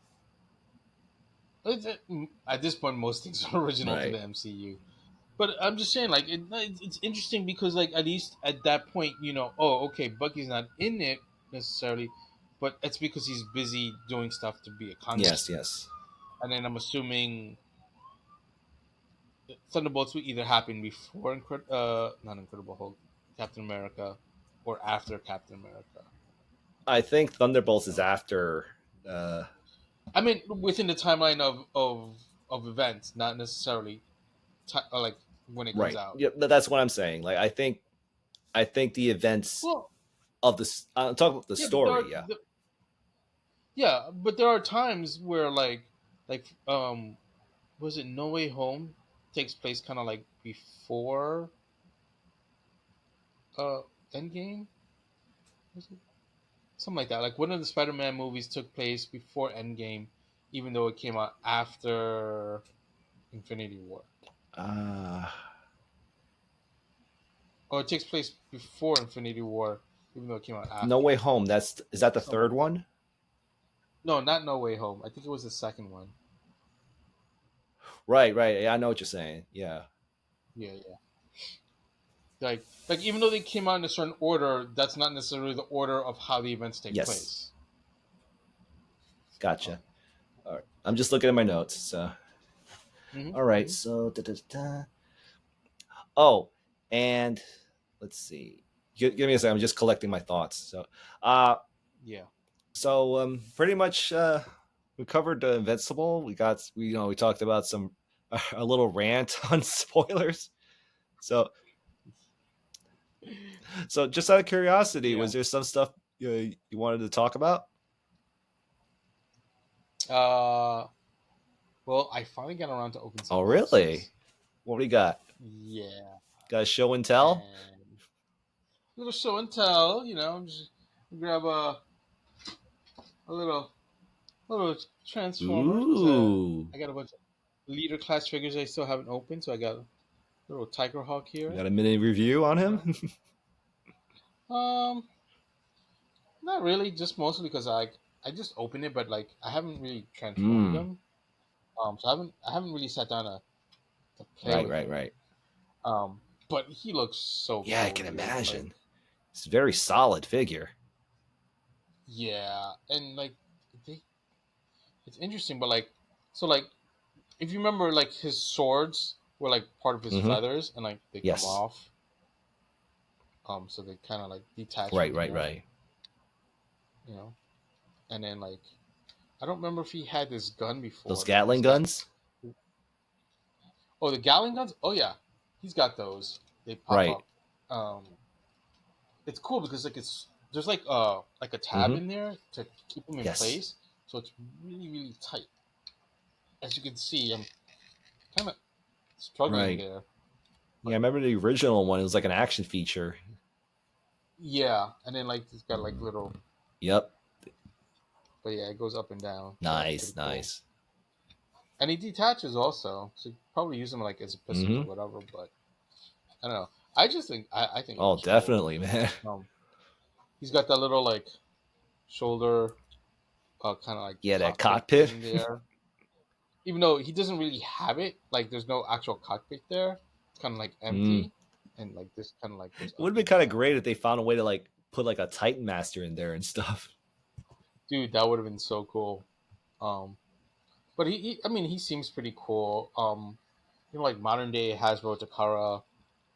At this point, most things are original to Right. the MCU. But I'm just saying, like, it's interesting because, like, at least at that point, oh, okay, Bucky's not in it necessarily, but it's because he's busy doing stuff to be a Yes. congressman. Yes. And then I'm assuming Thunderbolts will either happen before not Incredible Hulk, Captain America, or after Captain America. I think Thunderbolts You is know, after. Uh, I mean, within the timeline of events, not necessarily like when it comes right. out. Yeah, that's what I'm saying. Like, I think the events Well, of this. I'm talking about the yeah, but there story. are Yeah. yeah, but there are times where like was it No Way Home takes place kind of like before uh Endgame, was it? Something like that. Like one of the Spider-Man movies took place before Endgame, even though it came out after Infinity War. Uh, Or it takes place before Infinity War, even though it came out no Way after. Home. Is that the Something third like that. one? No, not No Way Home. I think it was the second one. Right. Right. Yeah, I know what you're saying. Yeah. Yeah, yeah. Like even though they came out in a certain order, that's not necessarily the order of how the events take Yes. place. Um, Gotcha. All right. I'm just looking at my notes. So. hmm All right. hmm So. Oh, and let's see. Give me a second. I'm just collecting my thoughts. Uh, Yeah. pretty much we covered Invincible. We talked about some a little rant on spoilers. So just out of curiosity, Yeah. was there some stuff you wanted to talk about? Uh, well, I finally got around to open some Oh, really? boxes. What do we got? Yeah, Got a show and tell? and a little show and tell. Just grab a little Transformers because Ooh, I got a bunch of leader class figures I still haven't opened. So I got a little Tiger Hawk you here. got a mini review on You him? know, um, not really, just mostly because I just opened it, but like I haven't really transformed Hmm. them. So I haven't really sat down to play Right, with right, him. right. But he looks so Yeah, I cool, can dude. Like, imagine. It's a very solid figure. yeah, and like they, it's interesting, but like, so like if you remember, like his swords were like part of his Mm-hmm. feathers, and like they come Yes. off. So they kind of like detach from Right, right, here. right. you know. And then like I don't remember if he had this gun Those before. Like Gatling this guy. guns, Oh, the Gatling guns. Oh yeah, he's got those. They pop right? up. Um, it's cool because like it's there's like a tab Mm-hmm. in there to keep them in Yes. place, so it's really tight. As you can see, I'm kind of struggling Right. there, Yeah, I but remember the original one. It was like an action feature. yeah. And then like it's got like little, Yep. but yeah, it goes up and down, so that's Nice, pretty cool. nice. And he detaches also, so you probably use them like as pistols or Mm-hmm. whatever. But I don't know. I just think I think it Oh, looks cool. definitely, man. Um, he's got that little like shoulder, kind of like Yeah, that cockpit cockpit. thing there. Even though he doesn't really have it, like there's no actual cockpit there. It's kind of like Mm. empty, and like this kind of like goes It up would have been and kind of down. great if they found a way to like put like a Titan Master in there and stuff. Dude, that would have been so cool. Um, but I mean, he seems pretty cool. Like modern day Hasbro Takara,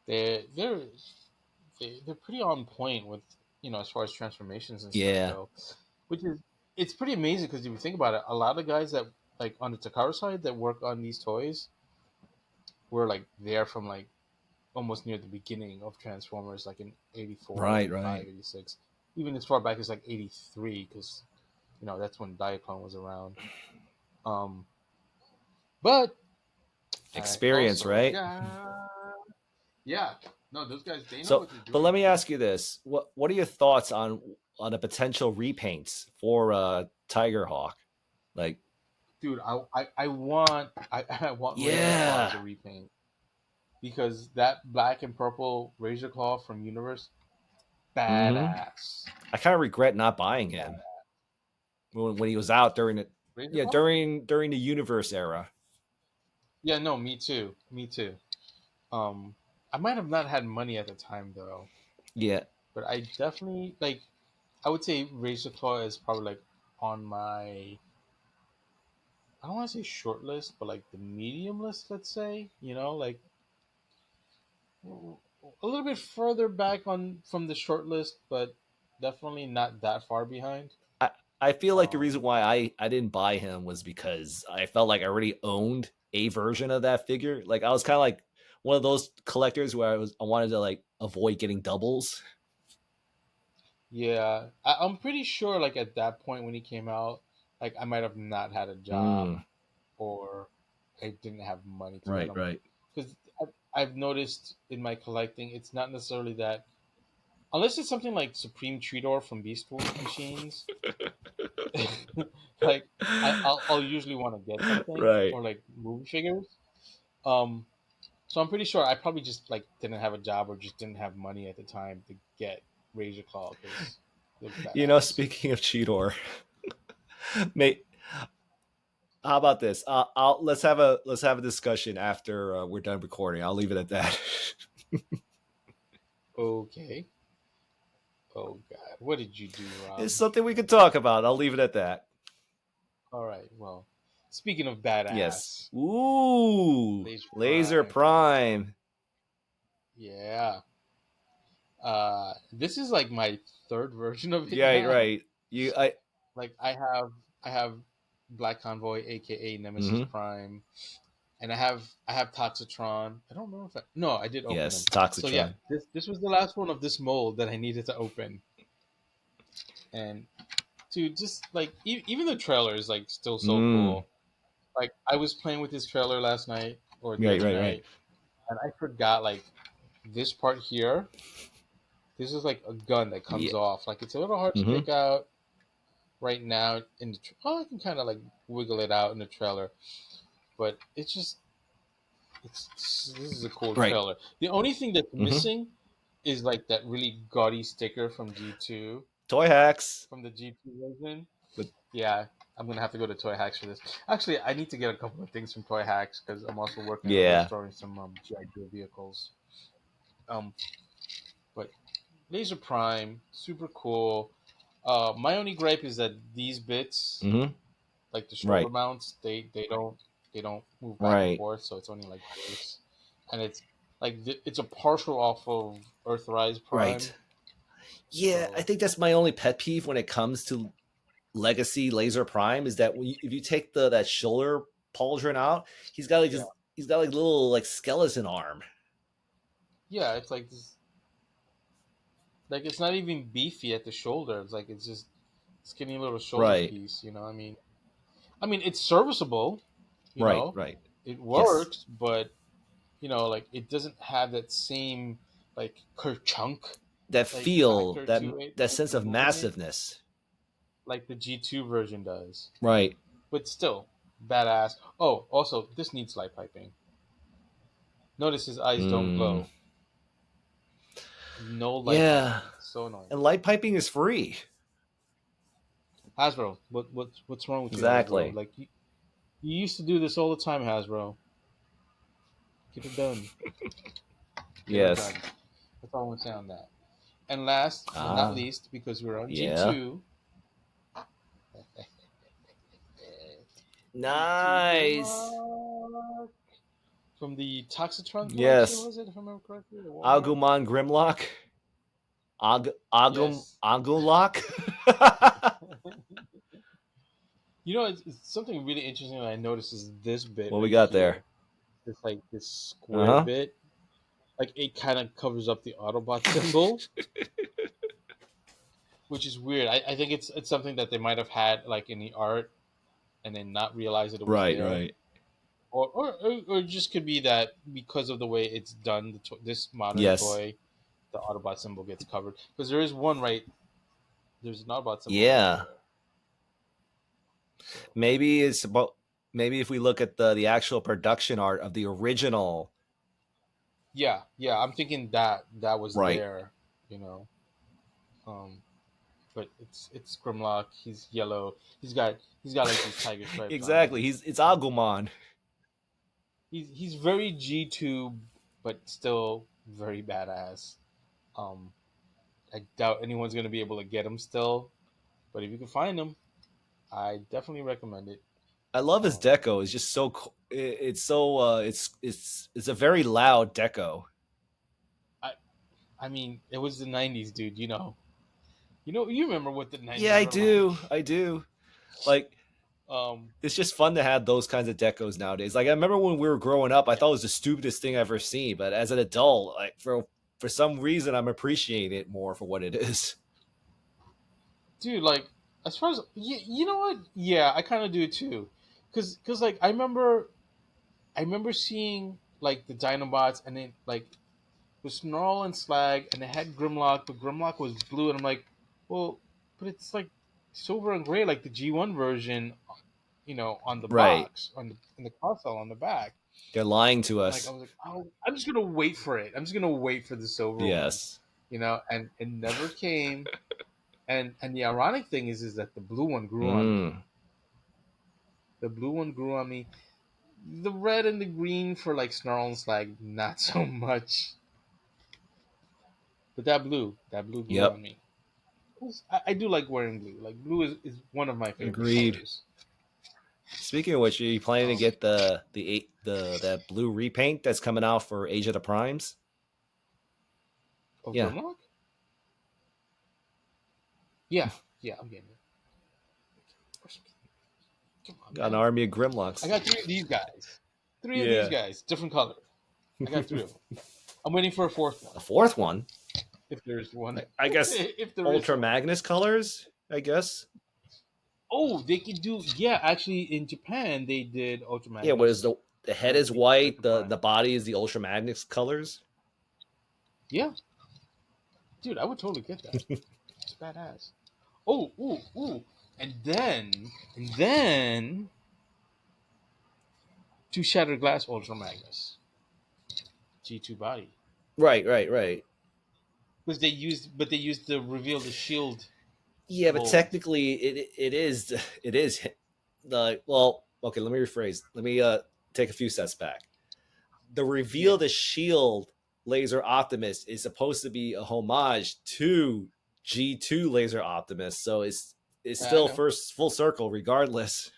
they they're they're pretty on point with as far as transformations and stuff Yeah. go, which is it's pretty amazing because if you think about it, a lot of guys that like on the Takara side that work on these toys were like there from like almost near the beginning of Transformers, like in 84, Right, 85, right. 86, even as far back as like 83, because that's when Diaclone was around. Um, but I Experience, also right? got yeah, no, those guys they know So, what they're but doing, let me man. ask you this: what are your thoughts on the potential repaints for Tiger Hawk? Like, Dude, I want I want Razor Claw as yeah. a repaint because that black and purple Razor Claw from Universe, Mm-hmm. badass. I kind of regret not buying him when he was out during it. Razor Yeah, Claw? during the Universe era. Yeah, no, me too. Me too. Um, I might have not had money at the time though, Yeah. but I definitely like. I would say Razor Claw is probably like on my. I don't want to say short list, but like the medium list. Let's say like a little bit further back on from the short list, but definitely not that far behind. I I feel like the reason Um, why I didn't buy him was because I felt like I already owned a version of that figure. Like I was kind of like one of those collectors where I wanted to like avoid getting doubles. yeah, I'm pretty sure like at that point when he came out, like I might have not had a job Mm, or I didn't have money to get right, them right. because I've noticed in my collecting, it's not necessarily that unless it's something like Supreme Treador from Beast Machines, like I'll usually want to get something Right. or like movie figures. Um, so I'm pretty sure I probably just like didn't have a job or just didn't have money at the time to get Razor Claw because it looks badass. Speaking of Cheetor, mate, how about this? I'll let's have a discussion after we're done recording. I'll leave it at that. Okay. Oh God, what did you do, It's Rob? something we could talk about. I'll leave it at that. All right. Well, speaking of Yes. badass, Ooh, Laser Laser Prime. Prime. Yeah. This is like my third version of it Yeah, now. right. I. Like I have Black Convoy, aka Nemesis Mm-hmm. Prime, and I have Toxitron. I don't remember if no, I did open Yes, them. So yeah, Toxitron. this was the last one of this mold that I needed to open, and dude, just like even the trailer is like still so Mm. cool. Like I was playing with this trailer last night or the Right, other right, right. night, and I forgot like this part here. This is like a gun that Yeah. comes off. Like it's a little hard to Mm-hmm. pick out right now in the. Oh, I can kind of like wiggle it out in the trailer, but it's just this is a cool Right. trailer. The only thing that's Mm-hmm. missing is like that really gaudy sticker from G2 Toy hacks. from the G2 version. But Yeah, I'm gonna have to go to Toy Hacks for this. Actually, I need to get a couple of things from Toy Hacks because I'm also working on yeah. restoring some GI Joe vehicles. Um, but Laser Prime, super cool. My only gripe is that these bits, Mm-hmm. like the shoulder Right. mounts, they don't move back and Right. forth, so it's only like this, and it's like it's a partial off of Earthrise Right. Prime, Yeah, I So think that's my only pet peeve when it comes to Legacy Laser Prime is that if you take that shoulder pauldron out, he's got like yeah, just he's got like little like skeleton arm. yeah, it's like this, like it's not even beefy at the shoulder. It's like it's just skinny little shoulder Right, piece. I mean, it's serviceable. You right, know, right. it Yes, works, but like it doesn't have that same like kerchunk that like feel, factor that to it, that like sense the of movement, massiveness. like the G2 version does. Right. But still, badass. Oh, also, this needs light piping. Notice his eyes don't Mm, glow. No light yeah, piping. So annoying. and light piping is free. Hasbro, what's wrong with you, Hasbro? Exactly. Like you used to do this all the time, Hasbro. Get it done. Get it Yes. done. That's all I'm gonna say on that. And last but not Ah, least, because we're on yeah. G2, G2 Nice. Grimlock from the Toxitron collection, Yes. was it? If I remember correctly, the Warhammer. Agumon Grimlock. Yes. Agumlock. It's something really interesting that I noticed is this bit What we right got there? here. It's like this Uh square huh. bit. Like it kind of covers up the Autobot symbol, which is weird. I think it's something that they might have had like in the art and then not realize that it was Right, there. right. Or it just could be that because of the way it's done, this modern Yes. toy, the Autobot symbol gets covered. Because there is one right, there's an Autobot symbol right Yeah. there. So Maybe it's about maybe if we look at the actual production art of the original. yeah, I'm thinking that was Right. there, you know. Um, but it's Grimlock. He's yellow. He's got like these tiger stripes on Exactly. him. It's Agumon. He's very G2, but still very badass. Um, I doubt anyone's gonna be able to get him still, but if you can find him, I definitely recommend it. I love his Um, deco. It's just so it's so it's a very loud deco. I I mean, it was the '90s, dude. You remember what the Yeah, '90s I were like. do. I do. Like Um, it's just fun to have those kinds of decos nowadays. Like I remember when we were growing up, I yeah, thought it was the stupidest thing I've ever seen, but as an adult, like for some reason I'm appreciating it more for what it is. dude. Like, as far as you know what? Yeah, I kind of do too. Cause like I remember seeing like the Dinobots, and then like with Snarl and Slag, and it had Grimlock, but Grimlock was blue, and I'm like, well, but it's like silver and gray, like the G1 version, on the Right. box, in the console on the back. They're lying to And like I us. was like, oh, I'm just gonna wait for it. I'm just gonna wait for the silver one, Yes. and it never came. And the ironic thing is that the blue one grew on me. Mm. The blue one grew on me. The red and the green for like Snarl and Slag, not so much. But that blue grew Yep. on me. I do like wearing blue. Like blue is one of my favorite Agreed. colors. Speaking of which, are you planning to Um, get the that blue repaint that's coming out for Age of the Primes? of Yeah. Grimlock? Yeah, yeah, I'm getting it. Come on, Got an man. army of I Grimlocks. got three of these guys. Three of these Yeah. guys, different color. I got three of them. I'm waiting for a fourth one, A fourth one? if there's one. I guess If there is Ultra one. Magnus colors, I guess. Oh, they can do. Yeah, actually, in Japan they did Ultra Yeah, what is Magnus, the head like is the white, Ultra Prime. the body is the Ultra Magnus colors. Yeah, dude, I would totally get that. It's badass. Oh, ooh, ooh, and then two Shattered Glass Ultra Magnus G2 body, Right, right, right. because they used the reveal the shield Yeah, but mold. technically it is the well, okay, let me rephrase. Let me take a few steps back. The reveal Yeah, the shield laser Optimus is supposed to be a homage to G2 laser Optimus, so it's I still know. first full circle regardless.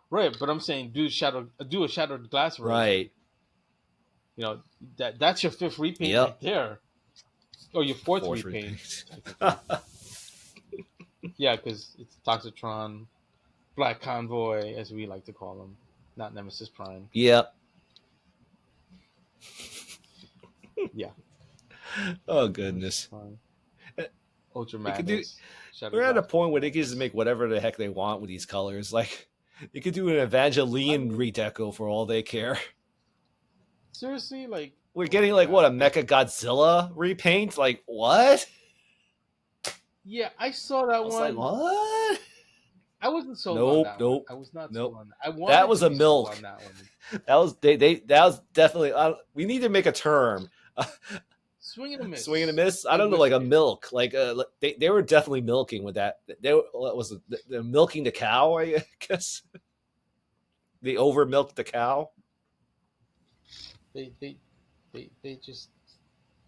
Right, but I'm saying do a Shattered Glass version. Right. That's your fifth repaint Yep. right there. Oh, your fourth Fourth repaint, repaint. technically. Yeah, because it's Toxitron, Black Convoy, as we like to call him, not Nemesis Prime. Yep. Yeah, Oh Nemesis goodness. Prime, Uh, Ultra They could do. Madness, Shadow We're at a Blast, point Ultra where they can just Madness. make whatever the heck they want with these colors. Like, they could do an I Evangelion mean, redeco for all they care. seriously, like, We're oh getting my like what, god, a Mecha Godzilla repaint? Like what? yeah, I saw that I was like, one. what? I wasn't sold on Nope, that one. nope, I was not sold nope. on that. I That wanted to was a be sold milk. on that one. That was they. That was definitely. We need to make a term. Swing and a Swing and a miss. miss. I They don't know, like whiffed a it. milk. Like they were definitely milking with that. They were, what was it? They're milking the cow. I guess they over milked the cow. They they they just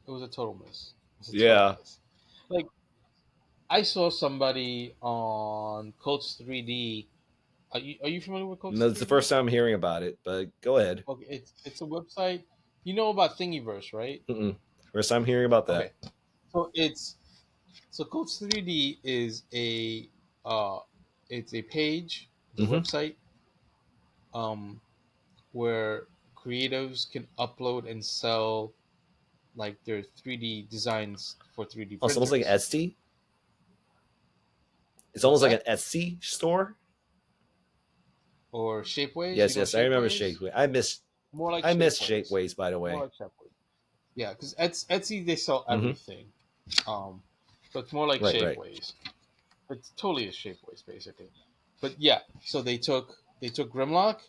it was a total miss. It was a total Yeah. miss. Like I saw somebody on Coach 3D. Are you familiar with Coach No, it's the 3D? first time I'm hearing about it. But go ahead. Okay, it's a website. You know about Thingiverse, right? Mm-mm. First time hearing about that. Okay, so Coach 3D is uh it's a page, it's a Mm-hmm. website um where creatives can upload and sell like their 3D designs for 3D Oh, it's almost like printers. Etsy. It's What's almost like an that? Etsy store. Or Shapeways? You Yes, know yes, I remember Shapeways? Shapeways. More like I miss Shapeways. Shapeways, by the More way. like Shapeways. Yeah, because Etsy they sell Mm-hmm. everything. So it's more like Right, right. Shapeways. It's totally a Shapeways basically. But yeah, so they took Grimlock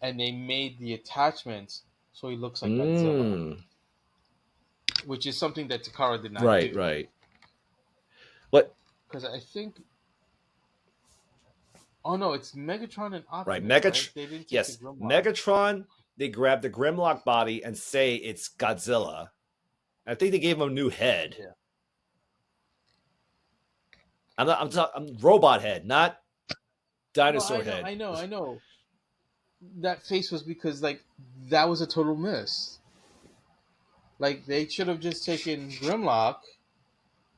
and they made the attachments so he looks like Godzilla, Mm. which is something that Takara did not Right, do. right. What? Because I think, oh no, it's Megatron and Right, Optimus, right? Megatron. They didn't take the Yes, Grimlock. Megatron. They grab the Grimlock body and say it's Godzilla. I think they gave him a new head. Yeah. I'm not. I'm robot head, not No, dinosaur I know, head. I know, I know. That face was because like that was a total miss. Like they should have just taken Grimlock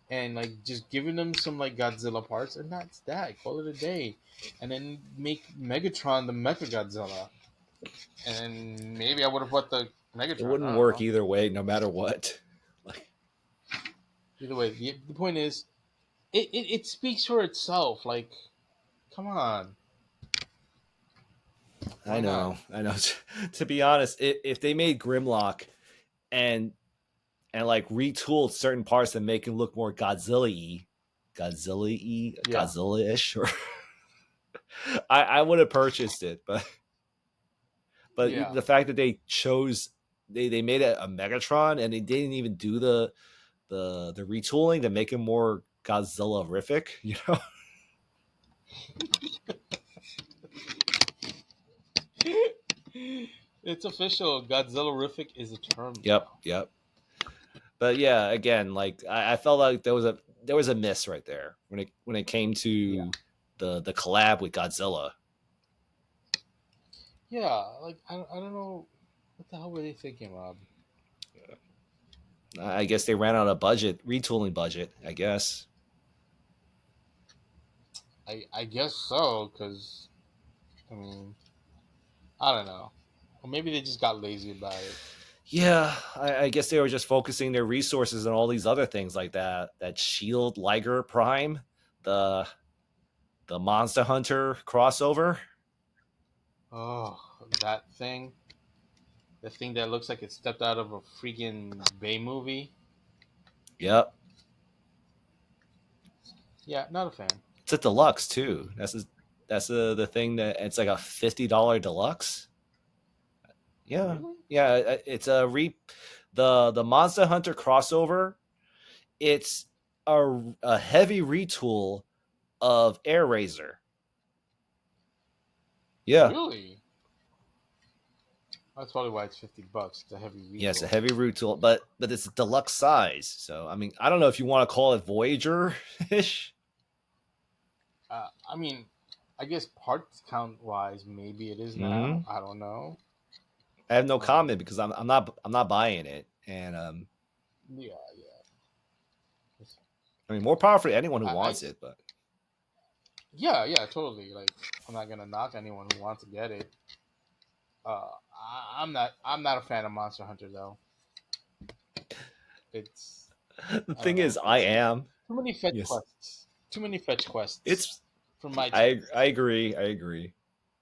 and like just given them some like Godzilla parts, and that's that. Call it a day, and then make Megatron the Mecha Godzilla, and maybe I would have bought the It Megatron. wouldn't I don't work know. either way, no matter what. Like, Either way, the point is, it speaks for itself. Like, come on, I why not? know, I know. To be honest, if they made Grimlock and like retooled certain parts to make him look more Godzilla-y, Godzilla-y, Yeah, Godzilla-ish, or I would have purchased it, but yeah. the fact that they chose they made a Megatron and they didn't even do the retooling to make him more Godzilla-rific, you know? It's official. Godzilla-rific is a term Yep, now. yep. But yeah, again, like I felt like there was a miss right there when it came Yeah, to the collab with Godzilla. yeah. Like I don't know what the hell were they thinking, Rob. I guess they ran out of budget, retooling budget. I guess. I guess so, because I mean I don't know, or maybe they just got lazy about it. Yeah, I guess they were just focusing their resources on all these other things like that Shield Liger Prime, the Monster Hunter crossover. Oh, that thing, the thing that looks like it stepped out of a freaking Bay movie. Yep, Yeah, not a fan. it's a deluxe too. That's the thing that it's like a $50 deluxe. Yeah, Really? yeah, it's the Monster Hunter crossover. It's a heavy retool of Air Razor. Yeah, Really? That's probably why it's $50. It's a heavy yes, a retool. heavy retool, but it's a deluxe size. So I mean, I don't know if you want to call it Voyager ish. I mean, I guess parts count wise, maybe it is now. Mm-hmm. I don't know. I have no Um, comment because I'm not buying it, and yeah, yeah. I mean, more power for anyone who I wants it, but yeah, totally. Like, I'm not gonna knock anyone who wants to get it. I'm not a fan of Monster Hunter though. It's the I don't thing know. is, I It's am. too many fetch Yes, quests. Too many fetch quests it's. for my I taste. agree. I agree.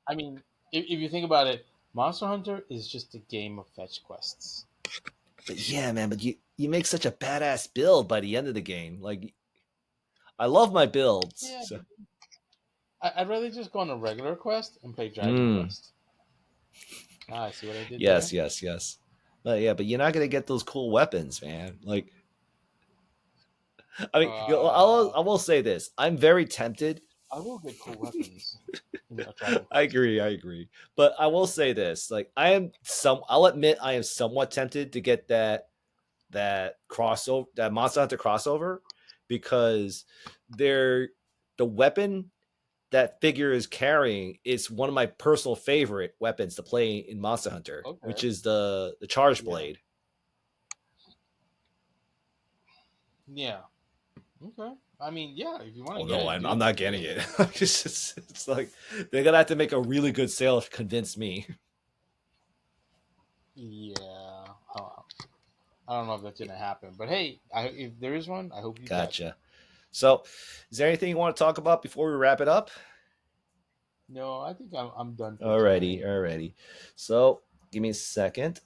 I mean, if you think about it, Monster Hunter is just a game of fetch quests. But yeah, man. But you make such a badass build by the end of the game. Like I love my builds. Yeah, So. I'd rather just go on a regular quest and play Dragon Mm, Quest. Ah, I see what I did yes, there. yes, yes. But yeah, but you're not gonna get those cool weapons, man. Like I mean, Uh, I will say this: I'm very tempted. I will get cool weapons in a Dragon I Quest. agree, I agree. But I will say this: like, I am some. I'll admit I am somewhat tempted to get that crossover, that Monster Hunter crossover, because they're the weapon that figure is carrying is one of my personal favorite weapons to play in Monster Hunter, which Okay. is the Charge Yeah. Blade. Yeah. Okay. I mean, yeah. If you want Oh to get no, it, I'm dude, not get getting it. it. It's like they're gonna have to make a really good sale to convince me. Yeah. I don't know if that's gonna happen, but hey, if there is one, I hope you catch it. Gotcha. So, is there anything you want to talk about before we wrap it up? No, I think I'm done for Alrighty, today. alrighty. So, give me a second.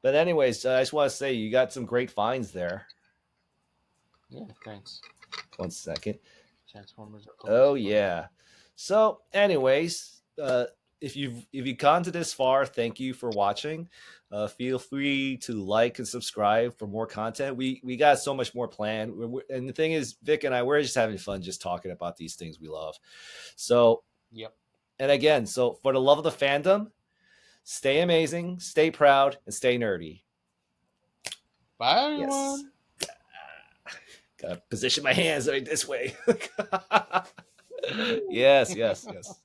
But anyways, I just want to say you got some great finds there. Yeah. Thanks. 1 second. Transformers are cool as Oh fuck. yeah. So, anyways, if you've gone to this far, thank you for watching. Feel free to like and subscribe for more content. We got so much more planned, and the thing is, Vic and I we're just having fun, just talking about these things we love. So, Yep. and again, so for the love of the fandom, stay amazing, stay proud, and stay nerdy. Bye, Yes. everyone. Gotta position my hands right this way. Yes, yes, yes.